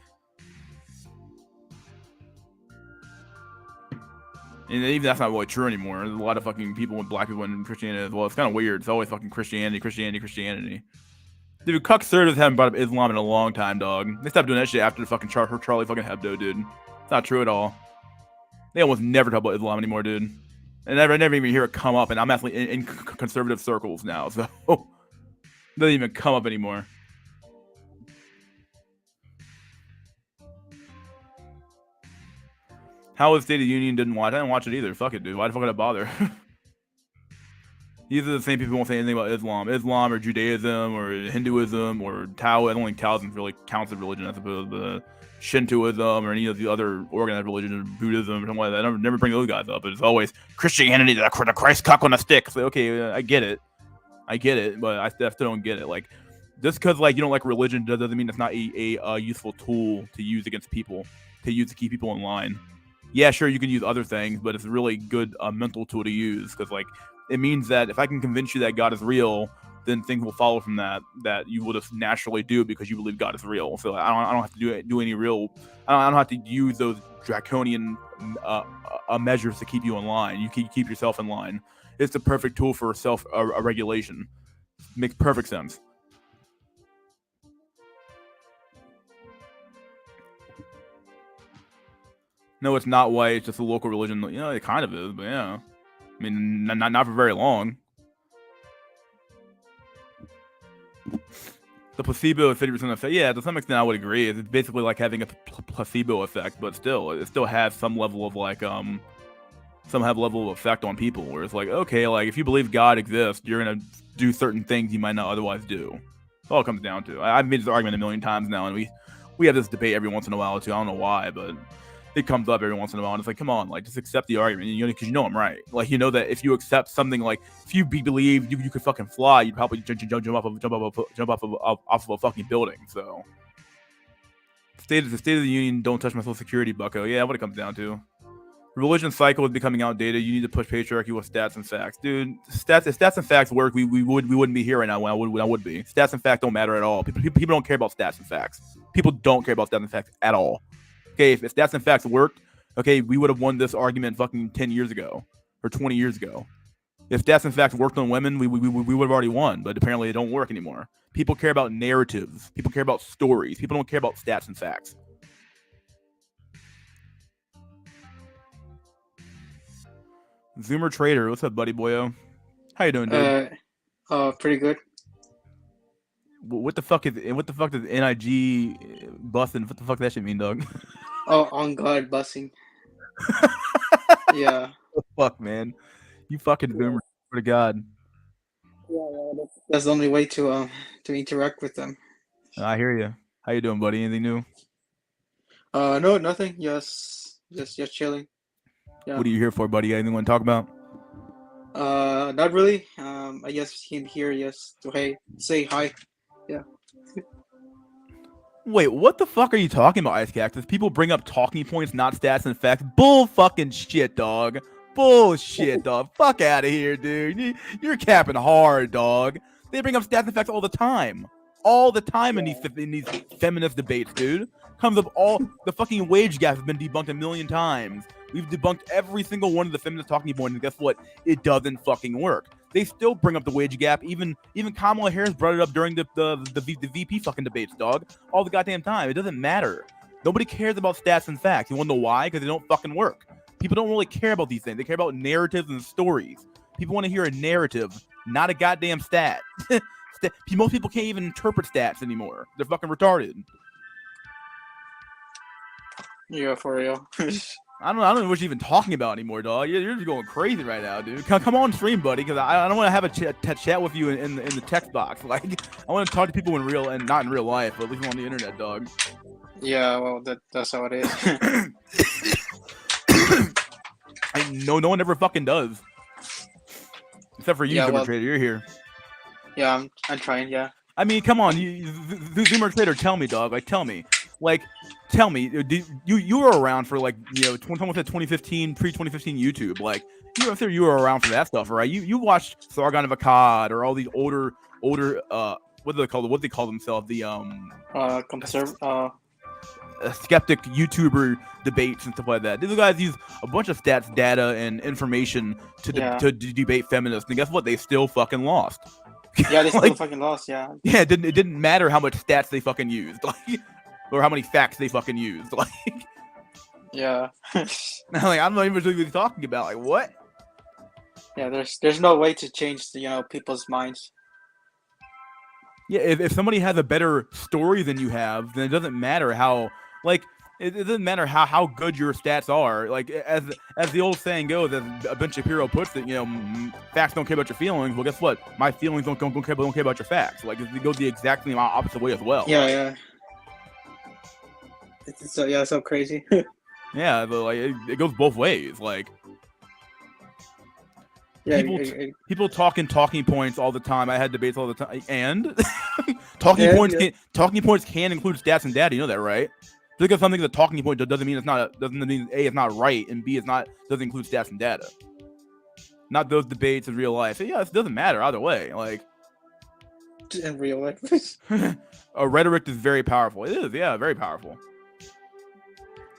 And even that's not really true anymore. There's a lot of fucking people with black people in Christianity as well. It's kind of weird. It's always fucking Christianity. Dude, conservatives haven't brought up Islam in a long time, dog. They stopped doing that shit after the fucking Charlie fucking Hebdo, dude. It's not true at all. They almost never talk about Islam anymore, dude. And I never even hear it come up, and I'm actually in conservative circles now, so it doesn't even come up anymore. How was State of the Union didn't watch? I didn't watch it either. Fuck it, dude. Why the fuck would I bother? These are the same people who won't say anything about Islam or Judaism or Hinduism or Tao. I don't think Taoism really counts as religion, I suppose, but Shintoism or any of the other organized religions, Buddhism or something like that. I never bring those guys up. It's always Christianity, the Christ cock on a stick. So, okay, I get it. I get it, but I still don't get it. Like, just because like you don't like religion doesn't mean it's not a useful tool to use against people, to use to keep people in line. Yeah, sure, you can use other things, but it's a really good mental tool to use because like it means that if I can convince you that God is real, then things will follow from that you will just naturally do because you believe God is real. So I don't have to do any real. I don't have to use those draconian measures to keep you in line. You keep yourself in line. It's the perfect tool for self regulation. Makes perfect sense. No, it's not white. It's just a local religion. You know, it kind of is, but yeah. I mean, not for very long. The placebo is 50% effect. Yeah, to some extent, I would agree. It's basically like having a placebo effect, but still, it still has some level of like some have level of effect on people. Where it's like, okay, like if you believe God exists, you're gonna do certain things you might not otherwise do. That's all it comes down to. I've made this argument a million times now, and we have this debate every once in a while too. I don't know why, but it comes up every once in a while, and it's like, come on, like just accept the argument, because you know I'm right. Like you know that if you accept something, like if you believe you could fucking fly, you'd probably jump off of a fucking building. So, the State of the Union, don't touch my Social Security, Bucko. Yeah, what it comes down to. Religion cycle is becoming outdated. You need to push patriarchy with stats and facts, dude. If stats and facts work, we wouldn't be here right now. When I would be. Stats and facts don't matter at all. People don't care about stats and facts. People don't care about stats and facts at all. Okay, if stats and facts worked, okay, we would have won this argument fucking 10 years ago or 20 years ago. If stats and facts worked on women, we would have already won, but apparently they don't work anymore. People care about narratives. People care about stories. People don't care about stats and facts. Zoomer Trader, what's up, buddy boyo? How you doing, dude? Pretty good. What the fuck does NIG busting? What the fuck that shit mean, dog? Oh, on God, busing. Yeah. What the fuck, man? You fucking boomer. Swear to God. Yeah, that's the only way to interact with them. I hear you. How you doing, buddy? Anything new? No, nothing. Just chilling. Yeah. What are you here for, buddy? Anything you want to talk about? Not really. I just came here just to say hi. Yeah. Wait, what the fuck are you talking about, Ice Cactus? People bring up talking points, not stats and facts. Bull fucking shit, dog. Bullshit, dog. Fuck out of here, dude. You're capping hard, dog. They bring up stats and facts all the time. All the time in these feminist debates, dude. Comes up all the fucking wage gap has been debunked a million times. We've debunked every single one of the feminist talking points, and guess what? It doesn't fucking work. They still bring up the wage gap. Even Kamala Harris brought it up during the VP fucking debates, dog. All the goddamn time. It doesn't matter. Nobody cares about stats and facts. You want to know why? Because they don't fucking work. People don't really care about these things. They care about narratives and stories. People want to hear a narrative, not a goddamn stat. Most people can't even interpret stats anymore. They're fucking retarded. Yeah, for real. I don't know what you're even talking about anymore, dog. You're just going crazy right now, dude. Come on stream, buddy, because I don't want to have a chat with you in the text box. Like, I want to talk to people in real and not in real life, but at least on the internet, dog. Yeah, well, that's how it is. No one ever fucking does, except for you, Zoomer Trader. You're here. Yeah, I'm trying. Yeah. I mean, come on, Zoomer Trader. Tell me, dog. Tell me. You were around for like 2015, pre-2015 YouTube. Like you were around for that stuff, right? You watched Sargon of Akkad or all these older what do they call themselves? The skeptic YouTuber debates and stuff like that. These guys use a bunch of stats, data, and information to debate feminists, and guess what? They still fucking lost. Yeah, they still fucking lost. Yeah. Yeah, it didn't matter how much stats they fucking used, or how many facts they fucking used, Yeah. I'm not even sure what you're talking about. Like what? Yeah, there's no way to change people's minds. Yeah, if somebody has a better story than you have, then it doesn't matter how it doesn't matter how good your stats are. Like as the old saying goes, as Ben Shapiro puts it, facts don't care about your feelings. Well, guess what? My feelings don't care about your facts. Like it goes the exactly opposite way as well. Yeah. It's so crazy. Yeah, but it goes both ways. Like Yeah, People talking points all the time. I had debates all the time, and talking points can include stats and data. You know that, right? Just because something's a talking point doesn't mean A, it's not right, and B, doesn't include stats and data. Not those debates in real life. So yeah, it doesn't matter either way. Like in real life. a rhetoric is very powerful. It is, yeah, very powerful.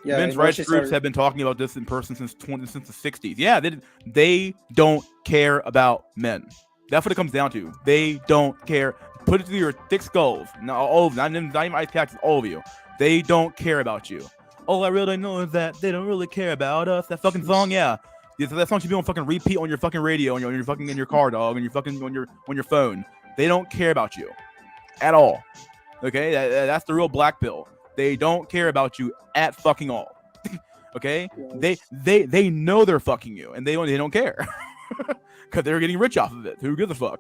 Yeah, men's rights groups have been talking about this in person since the 60s. Yeah, they don't care about men. That's what it comes down to. They don't care. Put it to your thick skulls. No, all of them. Not even ice packs. All of you. They don't care about you. All I really know is that they don't really care about us. That fucking song, yeah. That song should be on fucking repeat on your fucking radio, on your fucking in your car, dog, and your fucking on your phone. They don't care about you at all. Okay, that's the real black pill. They don't care about you at fucking all. Okay, they know they're fucking you, and they don't care because they're getting rich off of it. Who gives a fuck?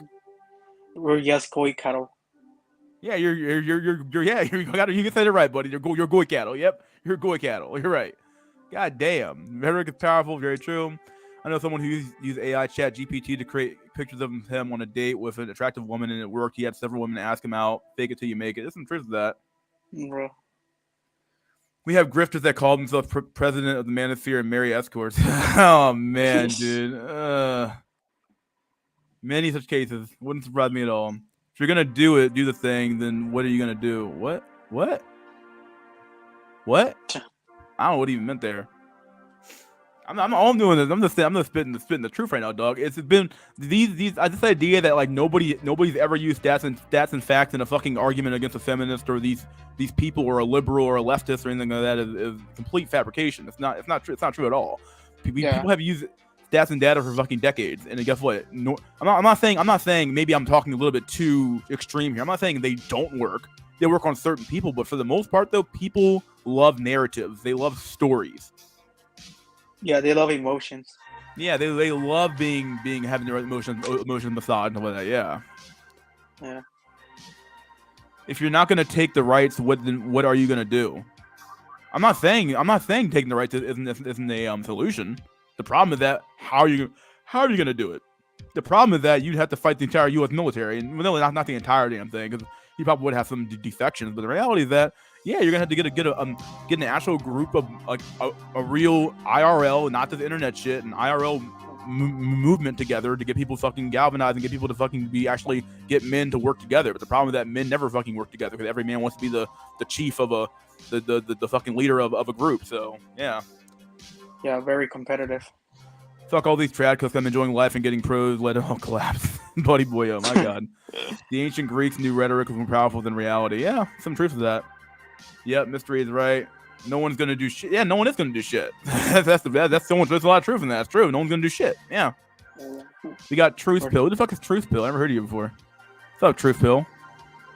We're just goy cattle. Yeah, you can say it right, buddy. You're goy cattle. Yep, you're goy cattle. You're right. God damn, rhetoric is powerful. Very true. I know someone who used AI chat GPT to create pictures of him on a date with an attractive woman, and it worked. He had several women ask him out. Fake it till you make it. There's some truth to that. Bro. We have grifters that call themselves president of the Manosphere and marry escorts. Oh man, dude. Many such cases. Wouldn't surprise me at all. If you're gonna do it, do the thing, then what are you gonna do? What? I don't know what he even meant there. I'm all I'm doing is I'm just spitting the truth right now, dog. It's been these this idea that like nobody's ever used stats and facts in a fucking argument against a feminist or these people or a liberal or a leftist or anything like that is complete fabrication. It's not true. It's not true at all. People have used stats and data for fucking decades, and guess what? No, I'm not saying maybe I'm talking a little bit too extreme here. I'm not saying they don't work. They work on certain people, but for the most part, though, people love narratives. They love stories. Yeah, they love emotions. Yeah, they love having their emotions massaged and all that. Yeah. Yeah. If you're not gonna take the rights, what are you gonna do? I'm not saying taking the rights isn't a solution. The problem is that how are you gonna do it? The problem is that you'd have to fight the entire U.S. military, and no, not the entire damn thing, because you probably would have some defections. But the reality is that yeah, you're gonna have to get an actual group of like a real IRL, not this internet shit, an IRL movement together to get people fucking galvanized and get people to fucking get men to work together. But the problem is that men never fucking work together because every man wants to be the chief of the fucking leader of a group. So yeah. Yeah, very competitive. Fuck all these trad cooks. I'm enjoying life and getting pros. Let it all collapse. Buddy boy, oh my god. The ancient Greeks knew rhetoric was more powerful than reality. Yeah, some truth to that. Yep, mystery is right. No one's gonna do shit. Yeah, no one is gonna do shit. There's a lot of truth in that. It's true. No one's gonna do shit. Yeah. We got Truth Pill. Who the fuck is Truth Pill? I never heard of you before. What's up, Truth Pill?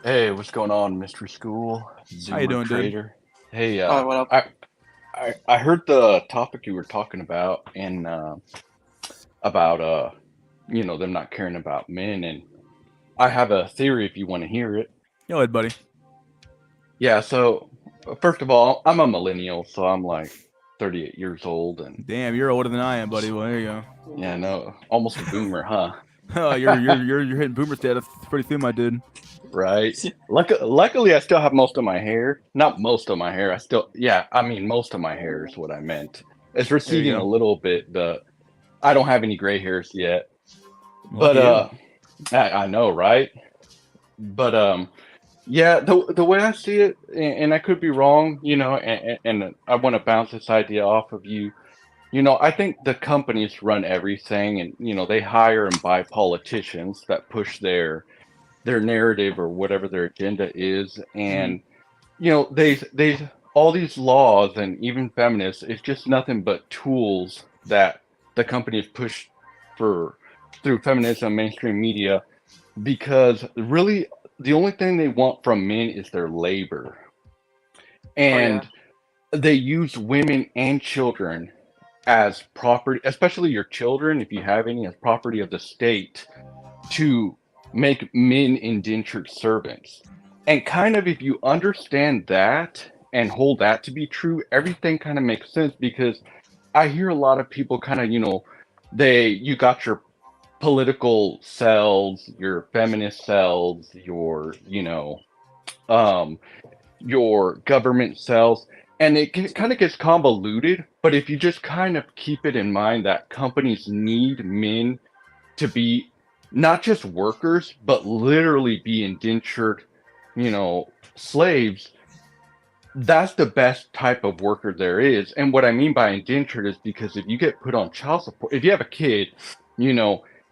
Hey, what's going on, Mystery School? How you doing, Trader? dude? Hey, what up? I heard the topic you were talking about and about them not caring about men, and I have a theory if you want to hear it. Go ahead, buddy. Yeah, so first of all, I'm a millennial, so I'm like 38 years old, and damn, you're older than I am, buddy. Well, there you go. Yeah, no, almost a boomer, huh? Oh, you're hitting boomer status pretty soon, my dude. Right. Luckily, I still have most of my hair. Not most of my hair. Most of my hair is what I meant. It's receding a little bit, but I don't have any gray hairs yet. But I know, right? But yeah, the way I see it, and I could be wrong, and I want to bounce this idea off of you. I think the companies run everything, and they hire and buy politicians that push their narrative or whatever their agenda is, and they all these laws and even feminists, it's just nothing but tools that the companies push through feminism, mainstream media, because really the only thing they want from men is their labor, and they use women and children as property, especially your children, if you have any, as property of the state, to make men indentured servants. And kind of, if you understand that and hold that to be true, everything kind of makes sense, because I hear a lot of people kind of, you got your political cells, your feminist cells, um, your government cells, and it kind of gets convoluted. But if you just kind of keep it in mind that companies need men to be not just workers, but literally be indentured, slaves, that's the best type of worker there is. And what I mean by indentured is because if you get put on child support, if you have a kid,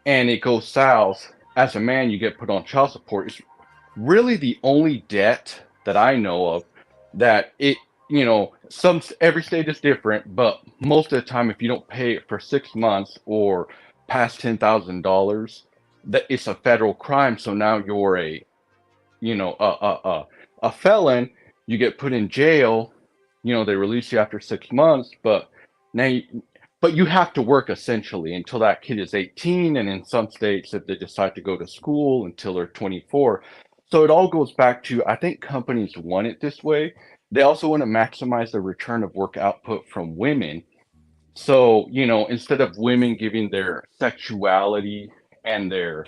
and it goes south, as a man, you get put on child support. It's really the only debt that I know of that every state is different, but most of the time, if you don't pay it for 6 months or past $10,000, that it's a federal crime. So now you're a felon. You get put in jail. They release you after 6 months, but but you have to work essentially until that kid is 18, and in some states, if they decide to go to school until they're 24. So it all goes back to, I think companies want it this way. They also want to maximize the return of work output from women. So, instead of women giving their sexuality and their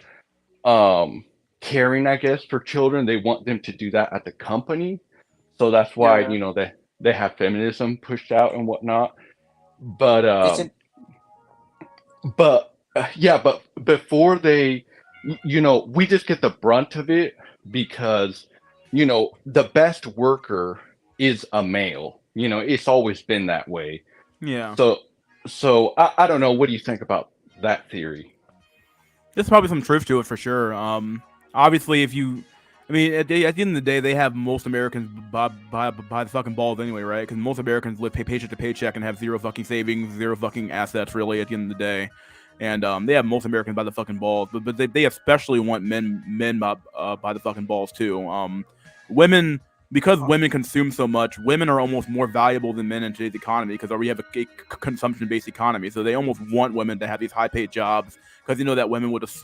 caring, I guess, for children, they want them to do that at the company. So that's why, Yeah. they have feminism pushed out and whatnot. But It's an yeah, but before they, we just get the brunt of it because, the best worker is a male. It's always been that way. Yeah. So I don't know. What do you think about that theory? There's probably some truth to it for sure. Obviously, at the end of the day, they have most Americans by the fucking balls anyway, right? Because most Americans live paycheck to paycheck and have zero fucking savings, zero fucking assets, really, at the end of the day. And they have most Americans by the fucking balls, but they especially want men by the fucking balls too. Women, because women consume so much, women are almost more valuable than men in today's economy because we have a consumption-based economy. So they almost want women to have these high-paid jobs because that women will just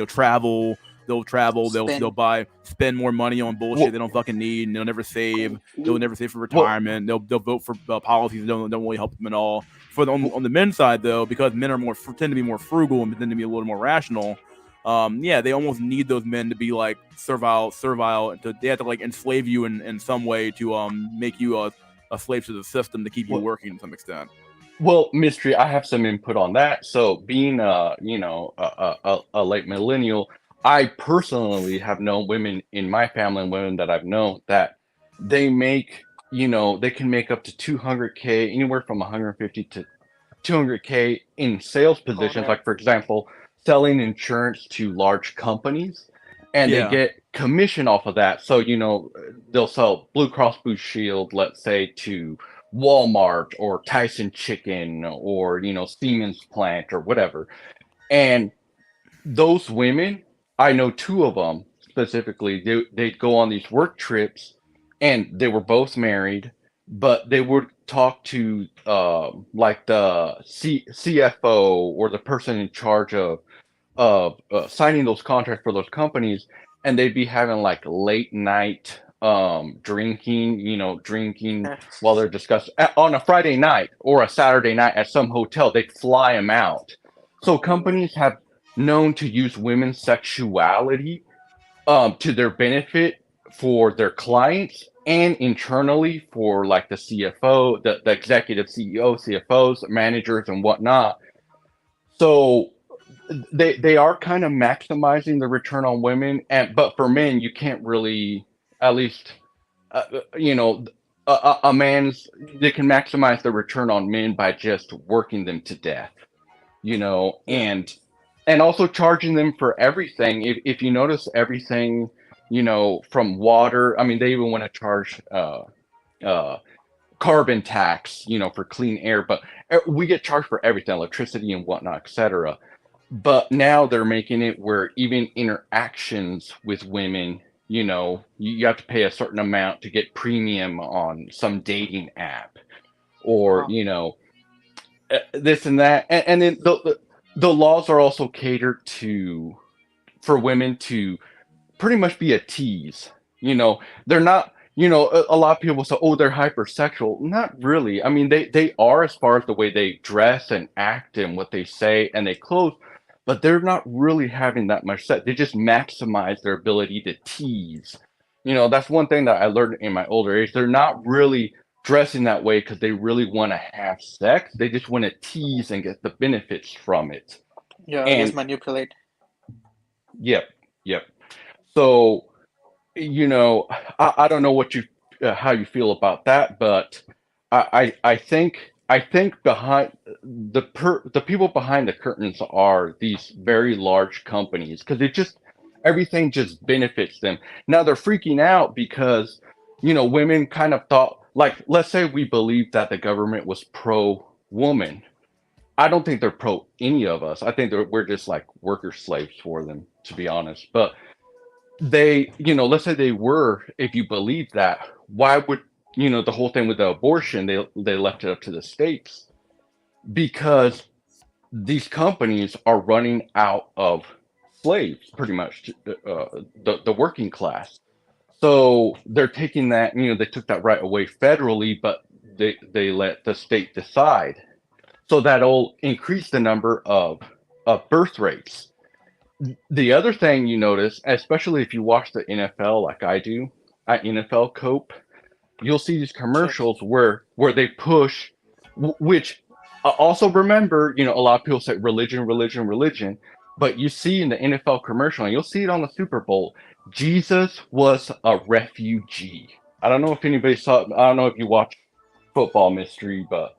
travel. They'll travel. They'll spend more money on bullshit Well, they don't fucking need, and they'll never save. They'll never save for well, retirement. They'll vote for policies that don't really help them at all. On the men's side, though, because men are tend to be more frugal and tend to be a little more rational. They almost need those men to be like servile. They have to like enslave you in some way to make you a slave to the system to keep you working to some extent. Well, Mystery, I have some input on that. So being a late millennial, I personally have known women in my family and women that I've known that they make, they can make up to 200K, anywhere from 150 to 200K in sales positions. yeah. Like, for example, selling insurance to large companies, and they get commission off of that. So, they'll sell Blue Cross Blue Shield, let's say, to Walmart or Tyson Chicken or, Siemens plant or whatever. And those women, I know two of them specifically, they'd go on these work trips, and they were both married, but they would talk to like the CFO or the person in charge of signing those contracts for those companies, and they'd be having like late night drinking while they're discussing on a Friday night or a Saturday night at some hotel. They'd fly them out. So companies have known to use women's sexuality to their benefit for their clients and internally for like the CFO, the executive CEO, CFOs, managers, and whatnot. So they are kind of maximizing the return on women, but for men, you can't really, at least, a man's, they can maximize the return on men by just working them to death, and also charging them for everything. If you notice everything, from water, I mean, they even want to charge carbon tax, for clean air, but we get charged for everything, electricity and whatnot, etc. But now they're making it where even interactions with women, you have to pay a certain amount to get premium on some dating app, or this and that, and then the laws are also catered for women to pretty much be a tease. They're not. A lot of people say, "Oh, they're hypersexual." Not really. I mean, they are, as far as the way they dress and act and what they say and they clothe. but they're not really having that much sex. They just maximize their ability to tease. That's one thing that I learned in my older age. They're not really dressing that way because they really want to have sex. They just want to tease and get the benefits from it. Yeah, I guess And manipulate. yep, yep. So, I don't know how you feel about that, but I think behind the people behind the curtains are these very large companies because everything just benefits them. Now they're freaking out because women kind of thought, like, let's say we believe that the government was pro woman. I don't think they're pro any of us. I think we're just like worker slaves for them, to be honest. But let's say they were, if you believe that, why would, the whole thing with the abortion, they left it up to the states? Because these companies are running out of slaves, pretty much, the working class. So they're taking that, they took that right away federally, but they let the state decide. So that'll increase the number of birth rates. The other thing you notice, especially if you watch the NFL like I do, at NFL Cope, you'll see these commercials where they push, which also remember, a lot of people say religion, religion, religion, but you see in the NFL commercial, and you'll see it on the Super Bowl, Jesus was a refugee. I don't know if anybody saw it. I don't know if you watch Football Mystery, but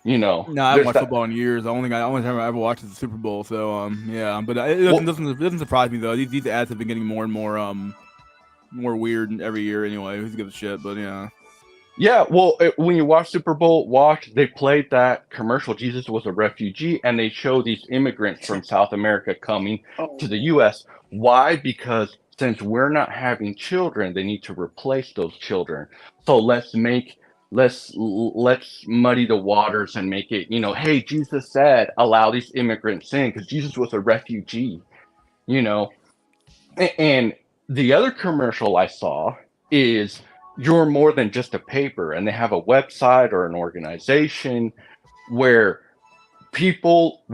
No, I haven't there's watched that. football in years. The only time I ever watched is the Super Bowl. So yeah, but it doesn't surprise me though. These ads have been getting more and more weird every year anyway. Who gives a shit? But yeah. Yeah, well, when you watch Super Bowl, they played that commercial, Jesus was a refugee, and they show these immigrants from South America coming to the U.S. Why? Because since we're not having children, they need to replace those children. So let's muddy the waters and make it, hey, Jesus said, allow these immigrants in because Jesus was a refugee, you know. And the other commercial I saw is you're more than just a paper, and they have a website or an organization where and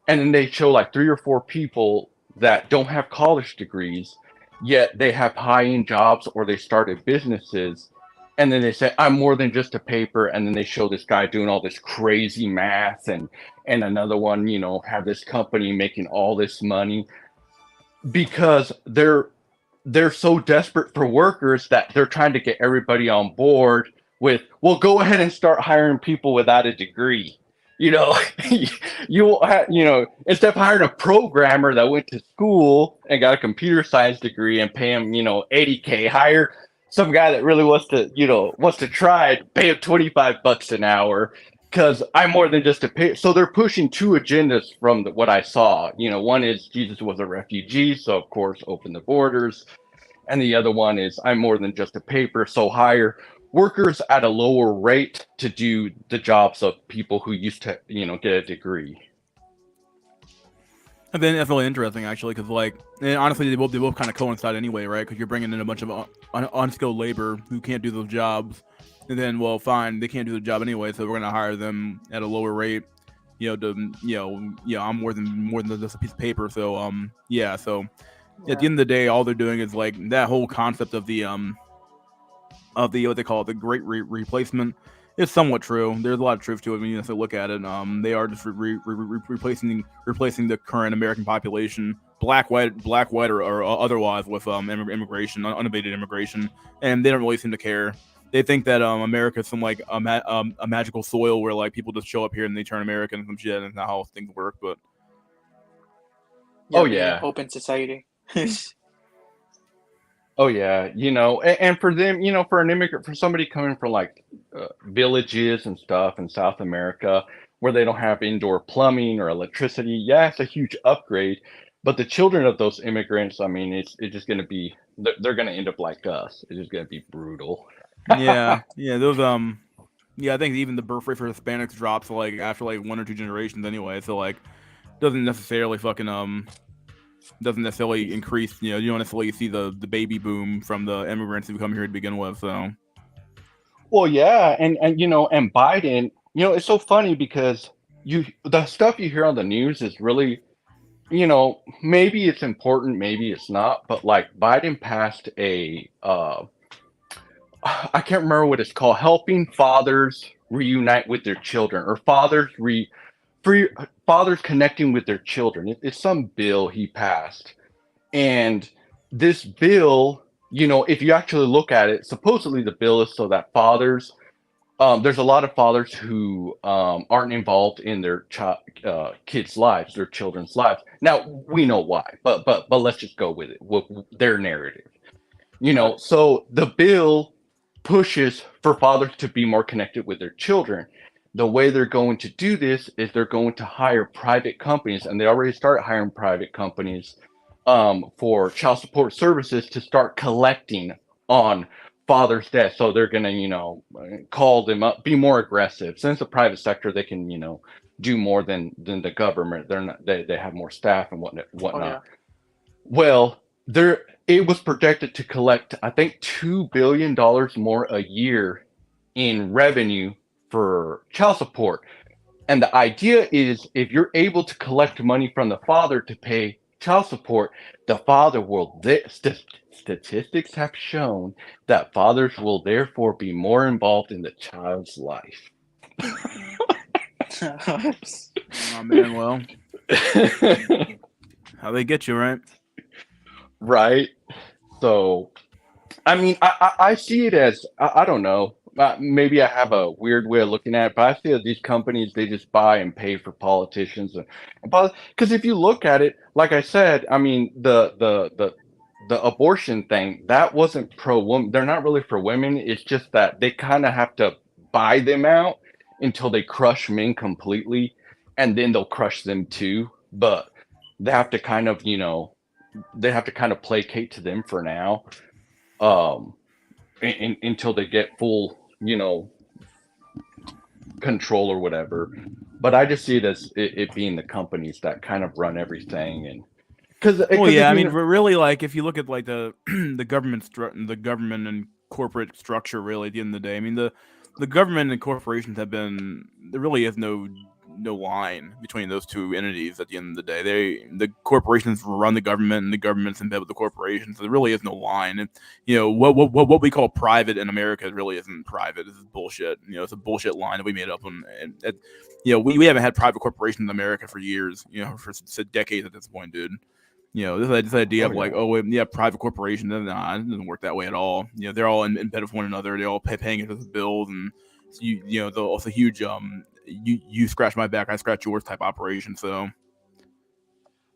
then they show like 3 or 4 people that don't have college degrees, yet they have high-end jobs or they started businesses, and then they say, I'm more than just a paper, and then they show this guy doing all this crazy math, and another one, have this company making all this money because they're so desperate for workers that they're trying to get everybody on board with, well, go ahead and start hiring people without a degree. Instead of hiring a programmer that went to school and got a computer science degree and pay him, $80K, hire some guy that really wants to try it, pay him $25 an hour. Because I'm more than just a paper. So they're pushing 2 agendas from what I saw. One is Jesus was a refugee, so of course open the borders. And the other one is I'm more than just a paper, so hire workers at a lower rate to do the jobs of people who used to, get a degree. And then that's really interesting, actually, because and honestly, they both kind of coincide anyway, right? Because you're bringing in a bunch of unskilled labor who can't do those jobs. And then, well, fine, they can't do the job anyway, so we're gonna hire them at a lower rate. I'm more than just a piece of paper. So, yeah. So, at the end of the day, all they're doing is that whole concept of the what they call it, the great replacement. It's somewhat true. There's a lot of truth to it when you look at it. They are just replacing the current American population, black, white, or otherwise, with immigration, unabated immigration, and they don't really seem to care. They think that America is some a magical soil where people just show up here and they turn American and some shit, and that's not how things work. But yeah, open society. Oh yeah, and for them, for an immigrant, for somebody coming from villages and stuff in South America where they don't have indoor plumbing or electricity, yeah, it's a huge upgrade. But the children of those immigrants, I mean, it's just going to be, they're going to end up like us. It's just going to be brutal. yeah, those I think even the birth rate for Hispanics drops after 1 or 2 generations anyway. So doesn't necessarily increase. You don't necessarily see the baby boom from the immigrants who come here to begin with. So, well, yeah, and Biden, it's so funny because the stuff you hear on the news is really maybe it's important, maybe it's not, but like Biden passed a I can't remember what it's called, helping fathers reunite with their children, or free fathers connecting with their children. It's some bill he passed. And this bill, if you actually look at it, supposedly the bill is so that fathers, there's a lot of fathers who aren't involved in their kids' lives, their children's lives. Now we know why, but let's just go with it, with their narrative. So the bill pushes for fathers to be more connected with their children. The way they're going to do this is they're going to hire private companies, and they already start hiring private companies for child support services to start collecting on father's death. So they're going to, call them up, be more aggressive. Since the private sector, they can, do more than the government. They're not, they have more staff and whatnot. Oh yeah. Well, it was projected to collect, I think, $2 billion more a year in revenue for child support. And the idea is, if you're able to collect money from the father to pay child support, the father will, statistics have shown that fathers will therefore be more involved in the child's life. Oh man, well, how they get you, right? Right. So, I mean, I see it as, I don't know. Maybe I have a weird way of looking at it, but I feel these companies, they just buy and pay for politicians, because if you look at it, like I said, I mean, the abortion thing, that wasn't pro woman. They're not really for women. It's just that they kind of have to buy them out until they crush men completely, and then they'll crush them too. But they have to kind of, placate to them for now, until they get full, control or whatever. But I just see it as it being the companies that kind of run everything, and well, yeah, I mean, really, like if you look at like the the government and corporate structure, really, at the end of the day, I mean, the government and corporations have been, there really is no line between those two entities. At the end of the day, the corporations run the government, and the government's in bed with the corporations. So there really is no line. And what we call private in America really isn't private. This is bullshit. It's a bullshit line that we made up. We haven't had private corporations in America for years. For decades at this point, dude. This idea of like, private corporations, nah, it doesn't work that way at all. They're all in bed with one another. They're all paying each other's bills, and they're also huge. You scratch my back, I scratch yours type operation. So,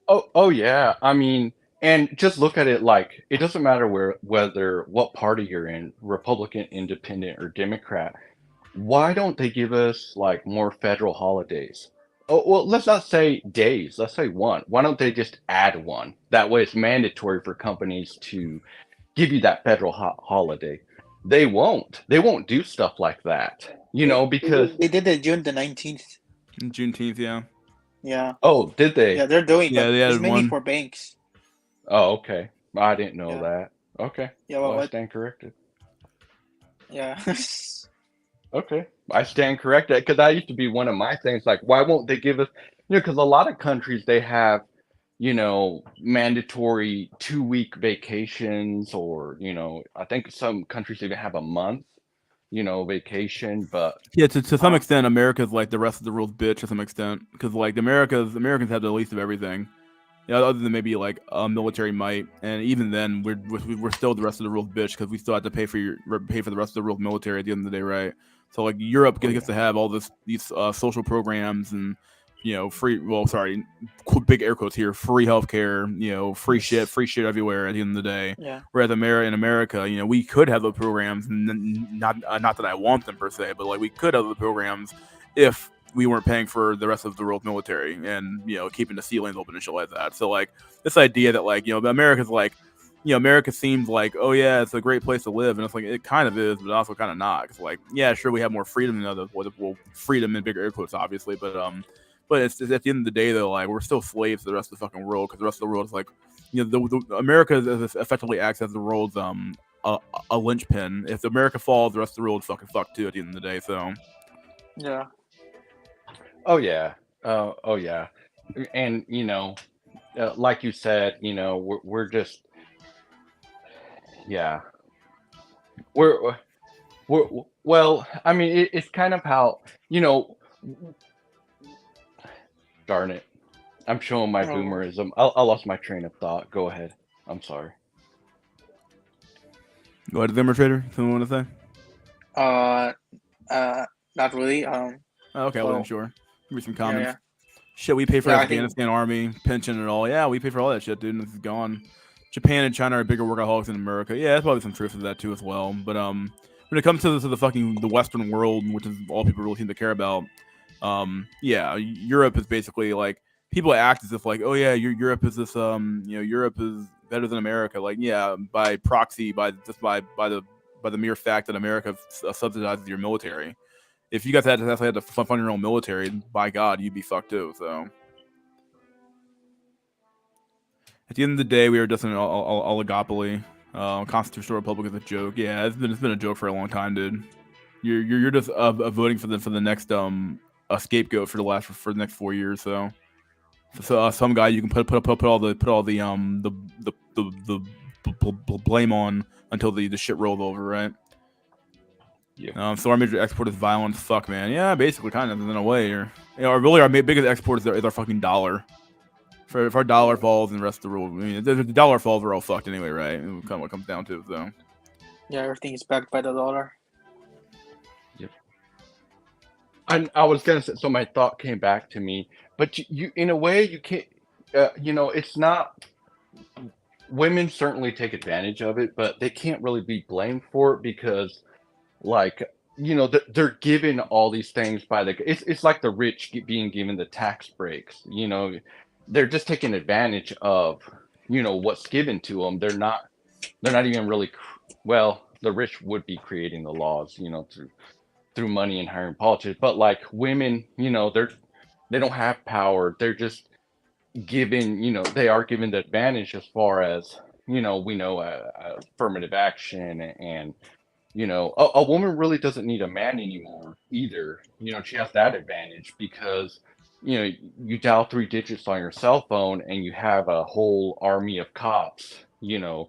oh yeah, I mean, and just look at it like, it doesn't matter what party you're in, Republican, Independent, or Democrat. Why don't they give us like more federal holidays? Oh, well, let's not say days. Let's say one. Why don't they just add one? That way, it's mandatory for companies to give you that federal holiday. They won't. They won't do stuff like that. Because they did it June the 19th. Juneteenth, yeah. Yeah. Oh, did they? Yeah, they're doing. Yeah, But they it's added mainly one. for banks. Oh, okay. I didn't know Yeah. that. Okay. Yeah. Well, I What? stand corrected. Yeah. Okay, I stand corrected, because that used to be one of my things. Like, why won't they give us? Because a lot of countries, they have, mandatory 2-week vacations, or I think some countries even have a month, vacation. But Yeah, to some extent, America's like the rest of the world's bitch to some extent, because like Americans have the least of everything. Other than maybe like military might, and even then, we're still the rest of the world's bitch, because we still have to pay for the rest of the world's military at the end of the day, right? So like Europe gets to have all these social programs, and free. Well, sorry, big air quotes here. Free healthcare, free shit everywhere at the end of the day. Yeah. Whereas in America, we could have those programs, not that I want them per se, but like we could have the programs if we weren't paying for the rest of the world's military, and keeping the sea lanes open and shit like that. So like this idea that like America's like, America seems like, oh yeah, it's a great place to live, and it's like it kind of is, but also kind of not. It's like, yeah, sure, we have more freedom than others. Well, freedom in bigger air quotes, obviously, but it's at the end of the day though, like we're still slaves to the rest of the fucking world, because the rest of the world is like, America effectively acts as the world's a linchpin. If America falls, the rest of the world fucking fucked too at the end of the day. So Yeah. oh yeah, oh yeah, and like you said, you know, we're just, yeah, we're we're well. I mean, it's kind of how, you know, darn it, I'm showing my Oh, boomerism. I lost my train of thought. Go ahead. I'm sorry. Go ahead, Zimmer Trader. Something you want to say? uh, not really. Oh, okay, I wasn't Well, sure. Give me some yeah, comments. yeah, Shit, we pay for yeah. I think Afghanistan army pension and all. Yeah, we pay for all that shit, dude. And this is gone. Japan and China are bigger workaholics than America. Yeah, there's probably some truth to that too as well. But when it comes to the fucking the Western world, which is all people really seem to care about, yeah, Europe is basically like people act as if like, oh yeah, Europe is this Europe is better than America. Like yeah, by proxy, by the mere fact that America subsidizes your military. If you guys had to fund your own military, by God, you'd be fucked too. So at the end of the day, we are just an oligopoly. Constitutional republic is a joke. Yeah, it's been a joke for a long time, dude. You're just voting for the next a scapegoat for the next 4 years. So some guy you can put all the blame on until the shit rolled over, right? Yeah. So our major export is violence. Fuck, man. Yeah, basically, kind of in a way. Or really, our biggest export is our fucking dollar. If our dollar falls, and the rest of the world, I mean, if the dollar falls, we're all fucked anyway, right? Kind of what it comes down to. So yeah, everything is backed by the dollar. Yep. And I was gonna say, so my thought came back to me, but you in a way, you can't. You know, it's not. Women certainly take advantage of it, but they can't really be blamed for it because like you know they're given all these things by the it's like the rich being given the tax breaks, you know, they're just taking advantage of, you know, what's given to them. They're not even really well, the rich would be creating the laws, you know, through money and hiring politicians, but like women, you know, they don't have power. They're just given, you know, they are given the advantage as far as, you know, we know affirmative action and you know, a woman really doesn't need a man anymore either. You know, she has that advantage because, you know, you dial 3 digits on your cell phone and you have a whole army of cops, you know,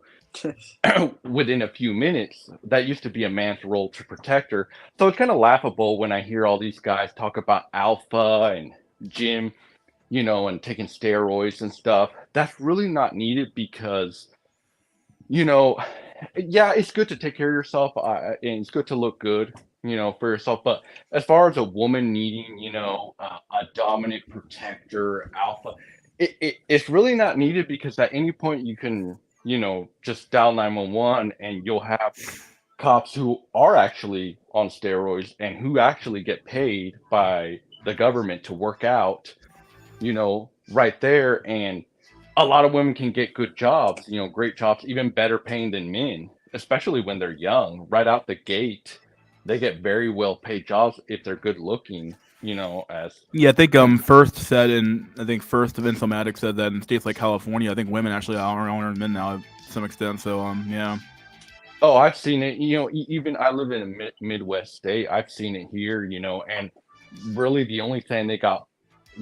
within a few minutes. That used to be a man's role to protect her. So it's kind of laughable when I hear all these guys talk about alpha and gym, you know, and taking steroids and stuff. That's really not needed because, you know, yeah, it's good to take care of yourself, and it's good to look good, you know, for yourself. But as far as a woman needing, you know, a dominant protector, alpha, it's really not needed because at any point you can, you know, just dial 911 and you'll have cops who are actually on steroids and who actually get paid by the government to work out, you know, right there. And a lot of women can get good jobs, you know, great jobs, even better paying than men, especially when they're young. Right out the gate, they get very well paid jobs if they're good looking, you know, as yeah, I think com- first of Insomatic said that in states like California, I think women actually are men now to some extent. So yeah. oh, I've seen it, you know, even I live in a Midwest state. I've seen it here, you know, and really the only thing they got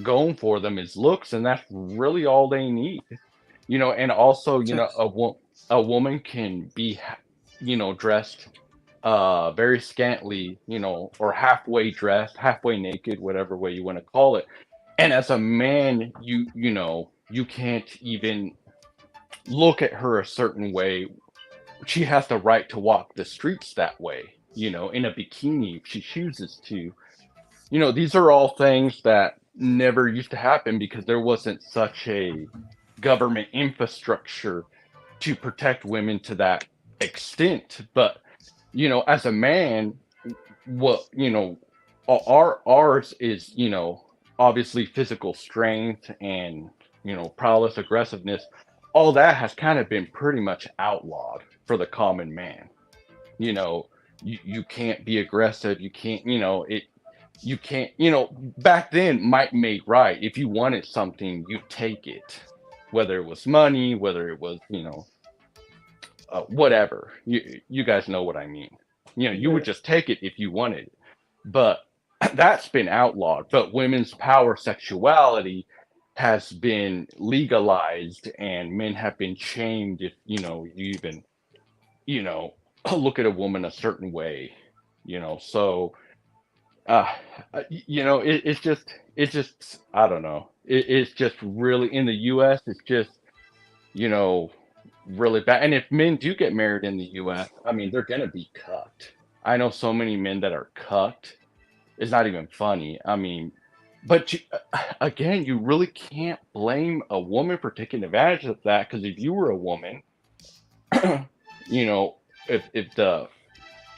going for them is looks, and that's really all they need. You know, and also, you know, a woman can be, you know, dressed very scantily, you know, or halfway dressed, halfway naked, whatever way you want to call it. And as a man, you know, you can't even look at her a certain way. She has the right to walk the streets that way, you know, in a bikini if she chooses to. You know, these are all things that never used to happen because there wasn't such a government infrastructure to protect women to that extent. But you know, as a man, what you know, ours is, you know, obviously physical strength and, you know, prowess, aggressiveness. All that has kind of been pretty much outlawed for the common man. You know, you can't be aggressive. You can't, you know, you can't, you know, back then might made right. If you wanted something, you take it, whether it was money, whether it was, you know, whatever. You guys know what I mean. You know, you would just take it if you wanted it. But that's been outlawed. But women's power, sexuality, has been legalized and men have been shamed if you even you know look at a woman a certain way, so uh it's just I don't know, it's just really in the US, it's just you know really bad. And if men do get married in the US, I mean, they're gonna be cucked. I know so many men that are cucked. It's not even funny. I mean, but again, you really can't blame a woman for taking advantage of that, because if you were a woman, you know, if the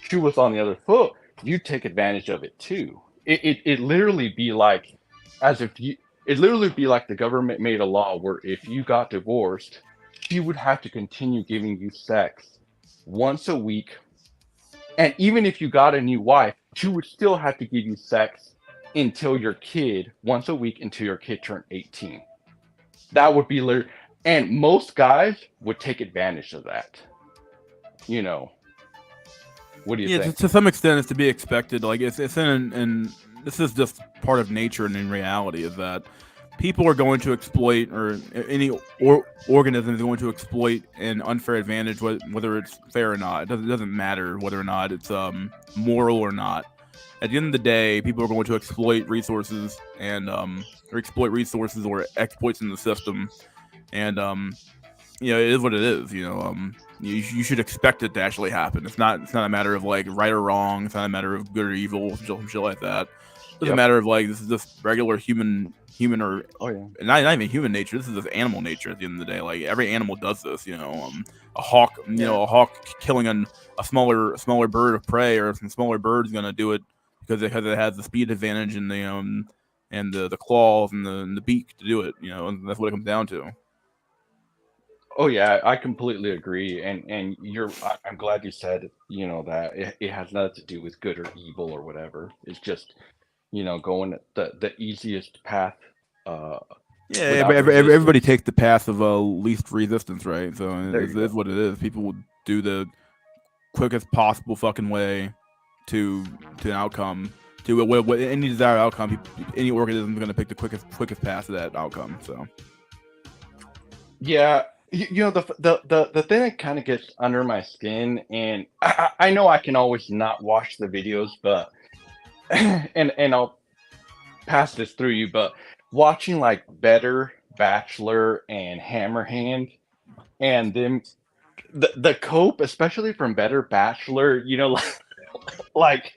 shoe was on the other foot, you'd take advantage of it too. It literally be like, as if you, it literally be like the government made a law where if you got divorced, she would have to continue giving you sex once a week. And even if you got a new wife, she would still have to give you sex until your kid, once a week until your kid turned 18. That would be literally, and most guys would take advantage of that. What do you Yeah, think? to some extent, it's to be expected. Like it's in this is just part of nature, and in reality, is that people are going to exploit, or any organism is going to exploit an unfair advantage, whether it's fair or not. It doesn't matter whether or not it's moral or not. At the end of the day, people are going to exploit resources or exploit resources or exploits in the system, and it is what it is. You should expect it to actually happen. It's not a matter of like right or wrong. It's not a matter of good or evil, some shit like that. It's a matter of like, this is just regular human or not even human nature. This is just animal nature at the end of the day. Like every animal does this. A hawk, a hawk killing a smaller bird of prey, or some smaller bird's gonna do it because it has the speed advantage and the claws and the beak to do it. And that's what it comes down to. Oh yeah, I completely agree, and I'm glad you said that it has nothing to do with good or evil or whatever. It's just going the easiest path. Yeah, without everybody resistance. takes the path of least resistance, right? So There it you is go. what it is. People will do the quickest possible fucking way to an outcome, to any desired outcome. Any organism is going to pick the quickest path to that outcome. So Yeah, the thing that kind of gets under my skin, and I know I can always not watch the videos, but and I'll pass this through you, but watching like Better Bachelor and Hammerhand, and them the cope, especially from Better Bachelor, like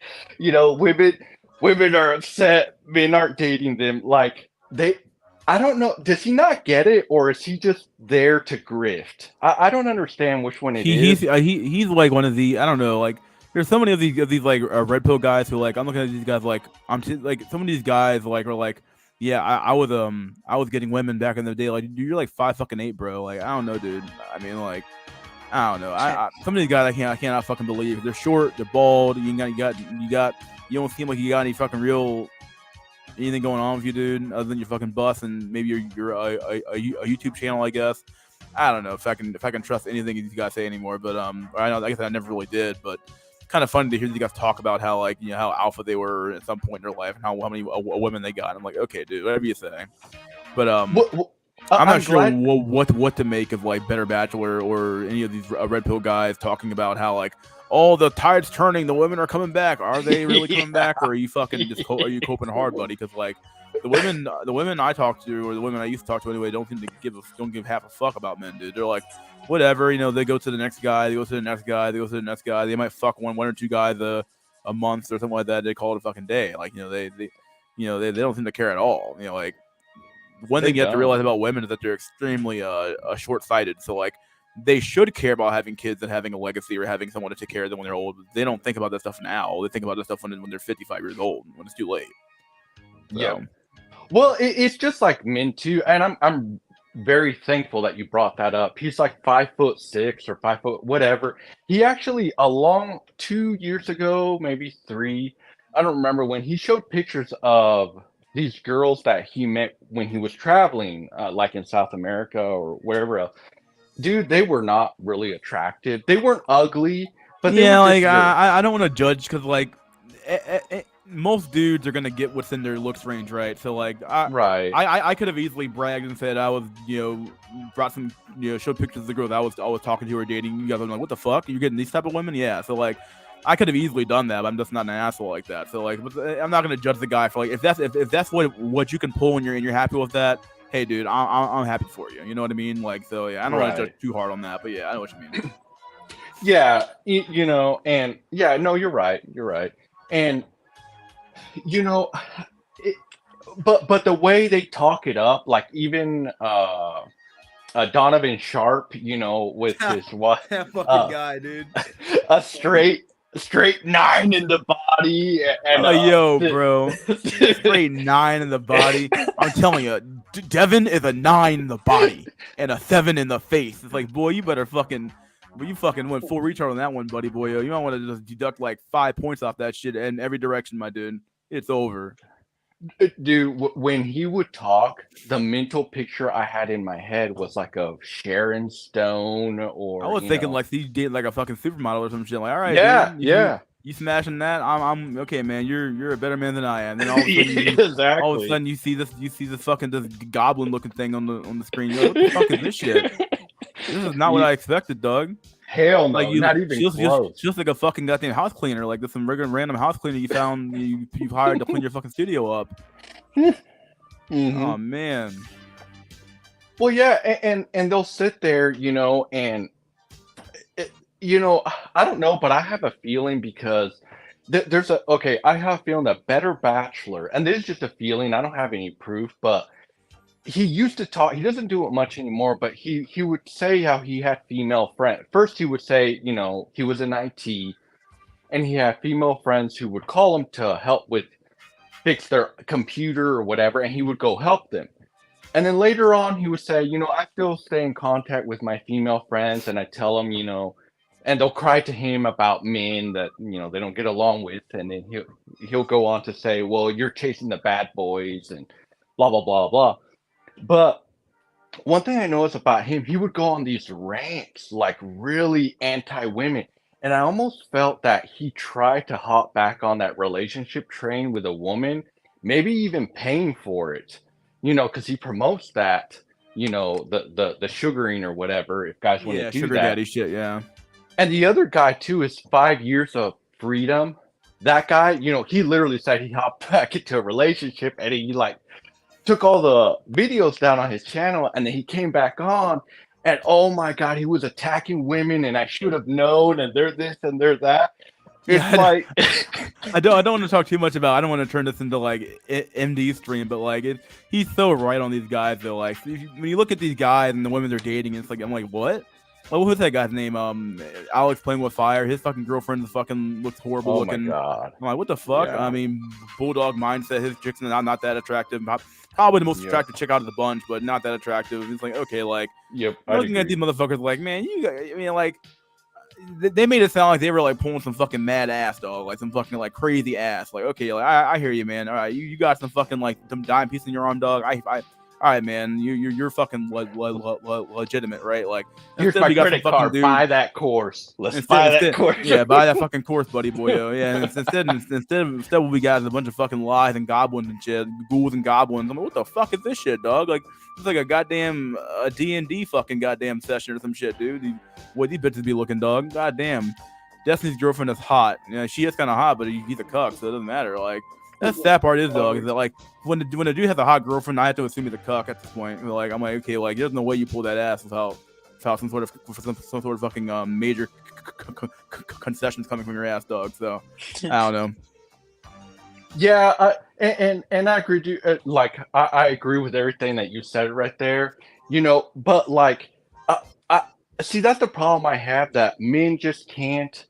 women are upset, men aren't dating them, like they I don't know, does he not get it, or is he just there to grift? I don't understand which one it is. he's like one of the, I don't know, like there's so many of these like red pill guys who, like, I'm looking at these guys like like some of these guys like are like, yeah, I was getting women back in the day, like, dude, you're like 5'8", bro. Like, I don't know, dude. I mean, like, I don't know. Some of these guys I cannot fucking believe. They're short, they're bald. You don't seem like you got any fucking real anything going on with you, dude, other than your fucking bus and maybe you're a YouTube channel, I guess. I don't know if I can trust anything these guys say anymore, but I guess I never really did. But kind of funny to hear these guys talk about how, like, how alpha they were at some point in their life and how many women they got. I'm like, okay, dude, whatever you say. But I'm not sure what to make of like Better Bachelor or any of these red pill guys talking about how, like, oh, the tide's turning, the women are coming back. Are they really coming back, or are you fucking just are you coping hard, buddy? Because like the women I talk to, or the women I used to talk to anyway, don't seem to give half a fuck about men, dude. They're like, whatever, they go to the next guy, they go to the next guy, they go to the next guy. They might fuck one or two guys a month or something like that. They call it a fucking day. Like, they don't seem to care at all. Like, one thing you have to realize about women is that they're extremely short-sighted. So like, they should care about having kids and having a legacy or having someone to take care of them when they're old. They don't think about that stuff now. They think about that stuff when they're 55 years old, when it's too late. So. Yeah. Well, it's just like men too, and I'm very thankful that you brought that up. He's like 5'6" or 5 foot, whatever. He actually, along 2 years ago, maybe 3, I don't remember when, he showed pictures of these girls that he met when he was traveling, like in South America or wherever else. Dude, they were not really attractive. They weren't ugly, but they were like, just I don't want to judge, because like most dudes are gonna get what's in their looks range, right? So like, Right. I could have easily bragged and said I was, brought some, showed pictures of the girl that I was talking to or dating. You guys are like, what the fuck? You're getting these type of women? Yeah. So like, I could have easily done that, but I'm just not an asshole like that. So like, I'm not gonna judge the guy for like if that's what you can pull and you're happy with that. Hey, dude, I'm happy for you. You know what I mean? Like, so yeah, I don't want to judge too hard on that, but yeah, I know what you mean. Yeah, and yeah, no, you're right. You're right. And it, but the way they talk it up, like even Donovan Sharp, with his what That fucking guy, dude. a straight 9 in the body and Yo, bro, straight 9 in the body. I'm telling you, Devin is a 9 in the body and a 7 in the face. It's like, boy, you fucking went full retard on that one, buddy boy. You might want to just deduct like 5 points off that shit in every direction, my dude. It's over. Dude, when he would talk, the mental picture I had in my head was like of Sharon Stone, or I was thinking like he did like a fucking supermodel or some shit. Like, all right, yeah, dude, yeah. You smashing that? I'm okay, man. You're a better man than I am. Then all of a sudden, exactly. All of a sudden you see this fucking this goblin looking thing on the screen. You're like, what the fuck is this shit? This is not what I expected, dog. Hell no, like not even close. Just like a fucking goddamn house cleaner. Like there's some random house cleaner you found you've hired to clean your fucking studio up. Mm-hmm. Oh man. Well, yeah, and they'll sit there, and I don't know, but I have a feeling because I have a feeling that Better Bachelor, and this is just a feeling. I don't have any proof, but he used to talk. He doesn't do it much anymore, but he would say how he had female friends. First, he would say, he was in IT, and he had female friends who would call him to help fix their computer or whatever, and he would go help them. And then later on, he would say, I still stay in contact with my female friends, and I tell them, and they'll cry to him about men that they don't get along with, and then he'll go on to say, well, you're chasing the bad boys and blah blah blah blah. But one thing I noticed about him, he would go on these rants, like really anti-women. And I almost felt that he tried to hop back on that relationship train with a woman, maybe even paying for it, because he promotes that, the sugaring or whatever, if guys want to do sugar that. daddy shit, yeah. And the other guy, too, is 5 years of freedom. That guy, he literally said he hopped back into a relationship and he, took all the videos down on his channel, and then he came back on, and oh my god, he was attacking women, and I should have known, and they're this and they're that. It's I don't want to talk too much about. I don't want to turn this into like MD stream, but he's so right on these guys though. Like when you look at these guys and the women they're dating, it's like I'm like, what? Well, what's that guy's name? Alex playing with fire. His fucking girlfriend fucking looks horrible looking. Oh my god! I'm like, what the fuck? Yeah. I mean, bulldog mindset. His chick's not that attractive. Probably the most attractive chick out of the bunch, but not that attractive. It's like, okay, looking at these motherfuckers, like, man, they made it sound like they were like pulling some fucking mad ass, dog, like some fucking like crazy ass. Like, okay, like I hear you, man. All right, you got some fucking like some dime piece in your arm, dog. All right, man, you're fucking legitimate, right? Like, here's my credit card. Buy that course. Buy that course. Yeah, buy that fucking course, buddy boy. Yeah, and instead, what we got is a bunch of fucking lies and goblins and shit, ghouls and goblins. I'm like, what the fuck is this shit, dog? Like, it's like a goddamn D&D fucking goddamn session or some shit, dude. What these bitches be looking, dog? Goddamn. Destiny's girlfriend is hot. She is kind of hot, but he's a cuck, so it doesn't matter. Like. That sad part is though, is that like when the dude has a hot girlfriend, I have to assume he's a cuck at this point. Like I'm like, okay, like there's no way you pull that ass without some sort of fucking major concessions coming from your ass, dog. So I don't know. Yeah, and I agree. I agree with everything that you said right there. But I see that's the problem I have, that men just can't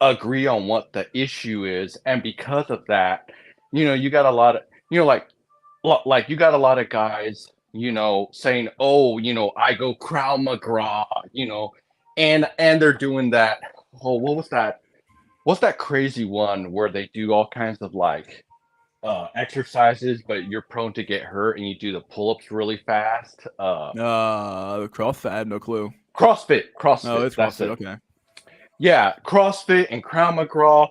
agree on what the issue is, and because of that. You got a lot of, like you got a lot of guys, saying, oh, I go Krav Maga, and they're doing that. Oh, what was that? What's that crazy one where they do all kinds of exercises, but you're prone to get hurt and you do the pull-ups really fast? CrossFit, I have no clue. CrossFit. Oh, it's CrossFit, okay. Yeah, CrossFit and Krav Maga,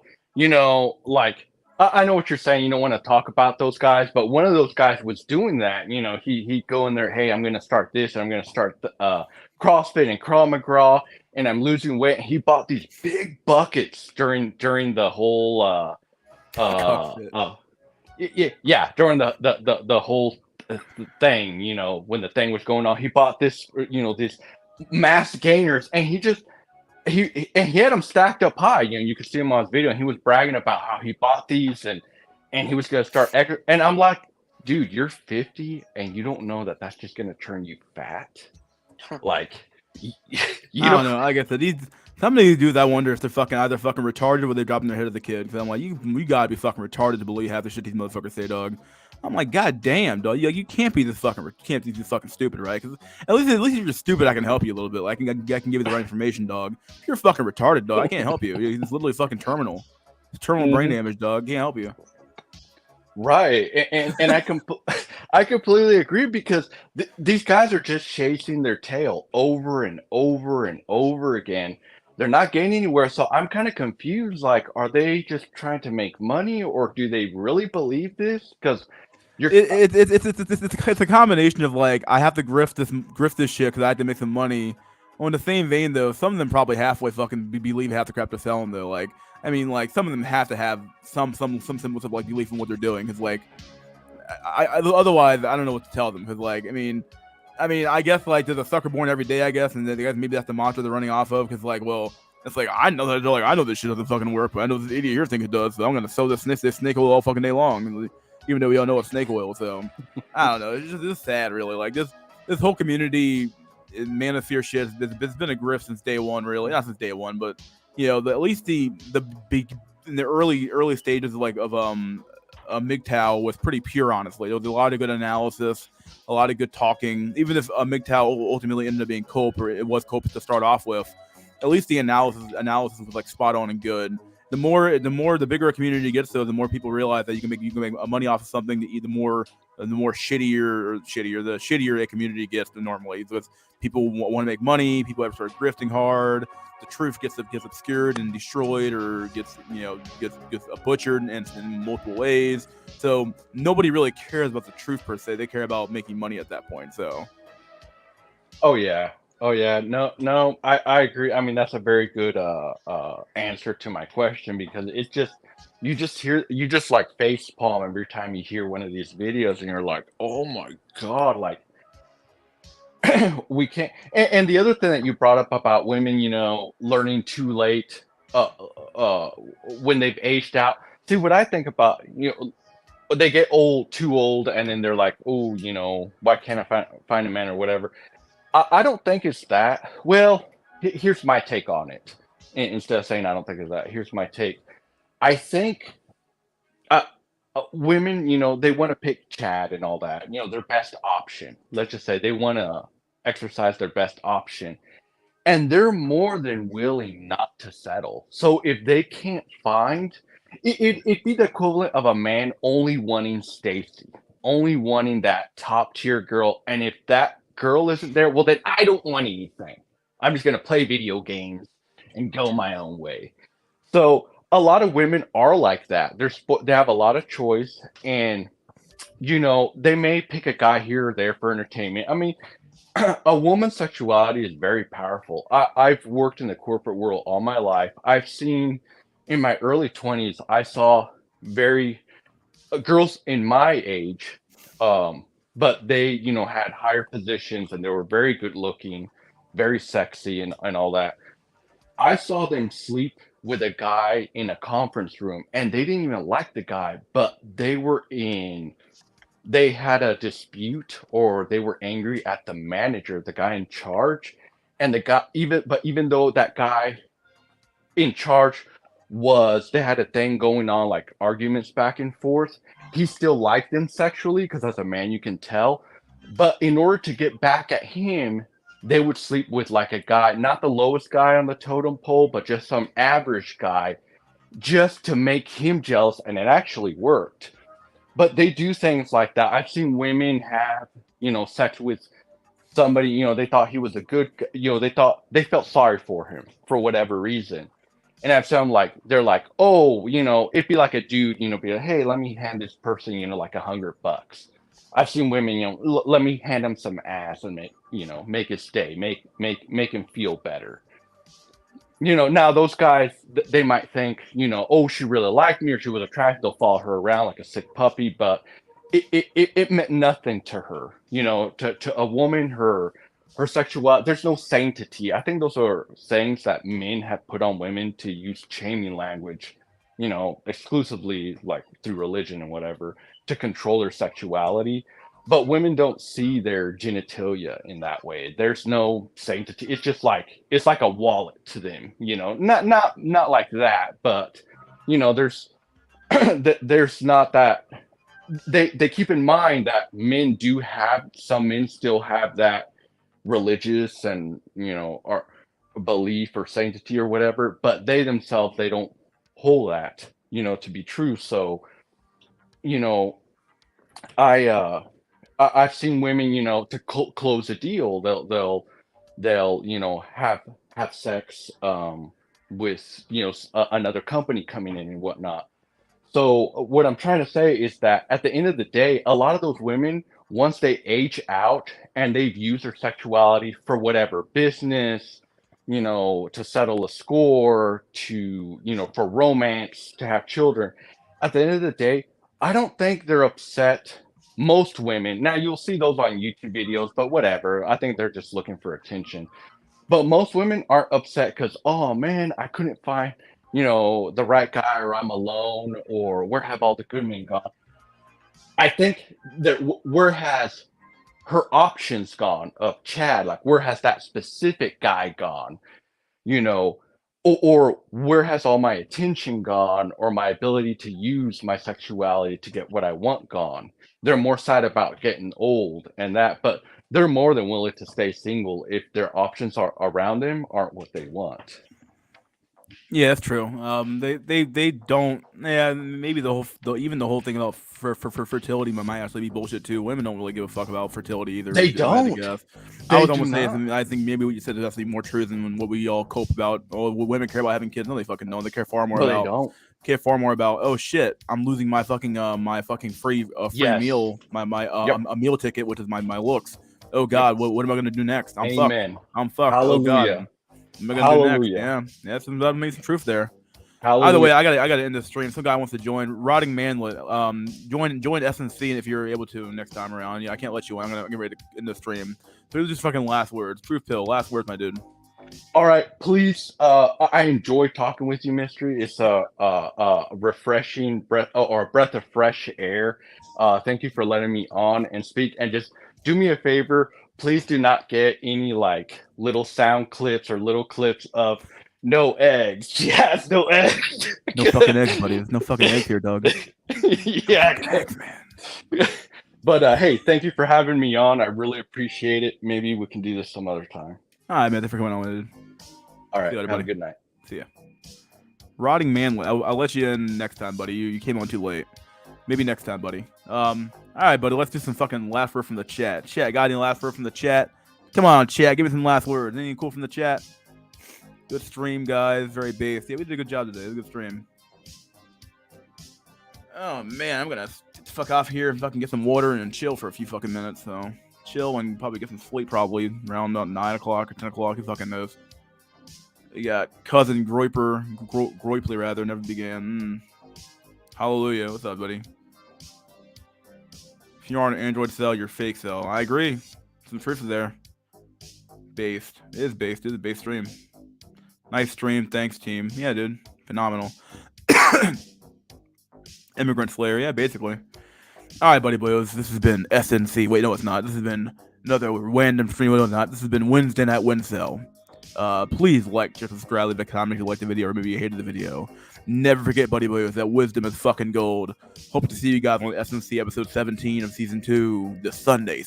I know what you're saying. You don't want to talk about those guys, but one of those guys was doing that. You know, he'd go in there, hey, I'm going to start this, and I'm going to start CrossFit and Krav Maga, and I'm losing weight. And he bought these big buckets during the whole Cuck yeah, during the whole thing. You know, when the thing was going on, he bought this, you know, this mass gainers, and he had them stacked up high. You know, you could see him on his video, and he was bragging about how he bought these and he was going to start. And I'm like, dude, you're 50 and you don't know that that's just going to turn you fat. Like, you I don't know. Like I said, some of these dudes, I wonder if they're either fucking retarded or they're dropping their head of the kid. Because I'm like, you gotta be fucking retarded to believe half the shit these motherfuckers say, dog. I'm like, god damn, dog. You can't be this fucking stupid, right? Because at least if you're just stupid, I can help you a little bit. Like, I can give you the right information, dog. If you're fucking retarded, dog, I can't help you. It's literally fucking terminal. It's terminal brain damage, dog. Can't help you. Right, and I completely agree because these guys are just chasing their tail over and over and over again. They're not getting anywhere, so I'm kind of confused. Like, are they just trying to make money, or do they really believe this? Because it's a combination of like I have to grift this shit because I have to make some money. Well, in the same vein, though, some of them probably halfway fucking believe half the crap they're selling. Though, like, I mean, like some of them have to have some semblance of like belief in what they're doing. Because like, I otherwise I don't know what to tell them. Because like, I mean, I guess like there's a sucker born every day, I guess, and then maybe that's the mantra they're running off of. Because like, well, it's like I know that I know this shit doesn't fucking work, but I know this idiot here thinks it does, so I'm gonna sell this snake oil all fucking day long, even though we all know it's snake oil. So I don't know. It's just sad, really. Like this whole community, Manosphere shit, it's been a grift since day one, really. Not since day one, but you know, at least the big in the early stages of MGTOW was pretty pure, honestly. There was a lot of good analysis, a lot of good talking. Even if MGTOW ultimately ended up being Cope, or it was Cope to start off with, at least the analysis was like spot on and good. The bigger a community gets, though, the more people realize that you can make money off of something. The shittier a community gets than normally. So people want to make money. People have started grifting hard. The truth gets obscured and destroyed, or gets butchered in multiple ways. So nobody really cares about the truth per se. They care about making money at that point. So. Oh yeah. No, I agree. I mean, that's a very good answer to my question, because it's just you just like face palm every time you hear one of these videos, and you're like, oh my god, like we can't. And the other thing that you brought up about women, you know, learning too late, when they've aged out. See, what I think about, you know, they get too old, and then they're like, oh, you know, why can't I find a man or whatever. I don't think it's that. Well, here's my take on it. Instead of saying I don't think it's that, here's my take. I think women, you know, they want to pick Chad and all that, you know, their best option. Let's just say they want to exercise their best option. And they're more than willing not to settle. So if they can't find, it'd be the equivalent of a man only wanting Stacy, only wanting that top tier girl. And if that girl isn't there, well, then I don't want anything. I'm just going to play video games and go my own way. So a lot of women are like that. They have a lot of choice, and you know, they may pick a guy here or there for entertainment. I mean, a woman's sexuality is very powerful. I've worked in the corporate world all my life. I've seen, in my early 20s, I saw very girls in my age, but they, you know, had higher positions, and they were very good looking, very sexy, and all that. I saw them sleep with a guy in a conference room, and they didn't even like the guy, but they had a dispute, or they were angry at the manager, the guy in charge. And the guy, even though that guy in charge they had a thing going on, like arguments back and forth, he still liked them sexually, because as a man you can tell. But in order to get back at him, they would sleep with like a guy, not the lowest guy on the totem pole, but just some average guy, just to make him jealous. And it actually worked. But they do things like that. I've seen women have, you know, sex with somebody, you know, they thought he was a good, you know, they felt sorry for him for whatever reason. And I've some like they're like, oh, it'd be like a dude, be like, hey, let me hand this person, like $100. I've seen women, let me hand him some ass and make his day, make him feel better. Now those guys, they might think, oh, she really liked me or she was attractive. They'll follow her around like a sick puppy, but it meant nothing to her. To a woman, her sexuality, there's no sanctity. I think those are things that men have put on women to use shaming language, exclusively like through religion and whatever to control their sexuality. But women don't see their genitalia in that way. There's no sanctity. It's just like a wallet to them, not like that, but there's there's not that. They keep in mind that some men still have that religious and or belief or sanctity or whatever, but they themselves, they don't hold that to be true. So I've seen women, to close a deal, they'll have sex with another company coming in and whatnot. So what I'm trying to say is that at the end of the day, a lot of those women, once they age out and they've used their sexuality for whatever business, to settle a score, to for romance, to have children, at the end of the day, I don't think they're upset. Most women, now you'll see those on YouTube videos, but whatever. I think they're just looking for attention. But most women aren't upset because, oh man, I couldn't find, the right guy, or I'm alone, or where have all the good men gone? I think that where has her options gone of Chad? Like, where has that specific guy gone? You know, or where has all my attention gone, or my ability to use my sexuality to get what I want gone? They're more sad about getting old and that, but they're more than willing to stay single if their options are around them aren't what they want. Yeah, that's true. They don't. Yeah, maybe even the whole thing about for fertility might actually be bullshit too. Women don't really give a fuck about fertility either. They if I had to don't. guess. They I would do almost say, not. I think maybe what you said is actually more true than what we all cope about. Oh, women care about having kids. No, they fucking don't. They care far more No, they about. don't. Care far more about. Oh shit, I'm losing my fucking free Yes. meal, Yep. a meal ticket, which is my looks. Oh god, what am I gonna do next? I'm fucked. Amen. I'm fucked. Hallelujah. Oh god, what am I gonna do next? Hallelujah. Yeah, that's some amazing truth there. Hallelujah. Either way, I gotta end the stream. Some guy wants to join. Rotting Manlet. Join SNC if you're able to next time around. Yeah, I can't let you on. I'm gonna get ready to end the stream. So just fucking last words. Proof pill. Last words, my dude. All right, please. I enjoy talking with you, Mystery. It's a refreshing breath, or a breath of fresh air. Thank you for letting me on and speak. And just do me a favor. Please do not get any like little sound clips or little clips of no eggs. Yes, no eggs. No fucking eggs, buddy. There's no fucking eggs here, dog. Yeah, no eggs, man. But hey, thank you for having me on. I really appreciate it. Maybe we can do this some other time. All right, man. Thanks for coming on with it. All right. See you later, have buddy. a good night. See ya. Rotting Manlet. I'll let you in next time, buddy. You came on too late. Maybe next time, buddy. All right, buddy. Let's do some fucking last word from the chat. Chat, got any last word from the chat? Come on, chat. Give me some last words. Anything cool from the chat? Good stream, guys. Very based. Yeah, we did a good job today. It was a good stream. Oh man, I'm gonna fuck off here and fucking get some water and chill for a few fucking minutes. So chill and probably get some sleep. Probably around 9 o'clock or 10 o'clock. Who fucking knows? You got cousin Groipley rather never began. Hallelujah. What's up, buddy? If you're on an Android cell, you're fake cell. I agree. Some truth there. Based. It is based. It is a based stream. Nice stream. Thanks, team. Yeah, dude. Phenomenal. Immigrant Slayer. Yeah, basically. All right, buddy boys. This has been SNC. Wait, no, it's not. This has been another random stream. No, it's not. This has been Wednesday Night WINsel. Please like, share, subscribe, leave a comment if you liked the video or maybe you hated the video. Never forget, buddy boys, that wisdom is fucking gold. Hope to see you guys on SNC episode 17 of season 2 this Sunday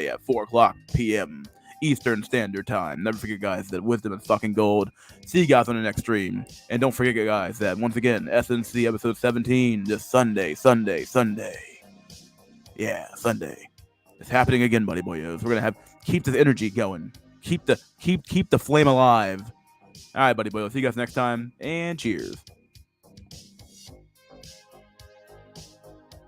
at 4 o'clock p.m. Eastern Standard Time. Never forget, guys, that wisdom is fucking gold. See you guys on the next stream. And don't forget, guys, that once again, SNC episode 17 this Sunday. Yeah, Sunday. It's happening again, buddy boys. We're gonna keep this energy going. Keep the flame alive. All right, buddy boy. We'll see you guys next time, and cheers.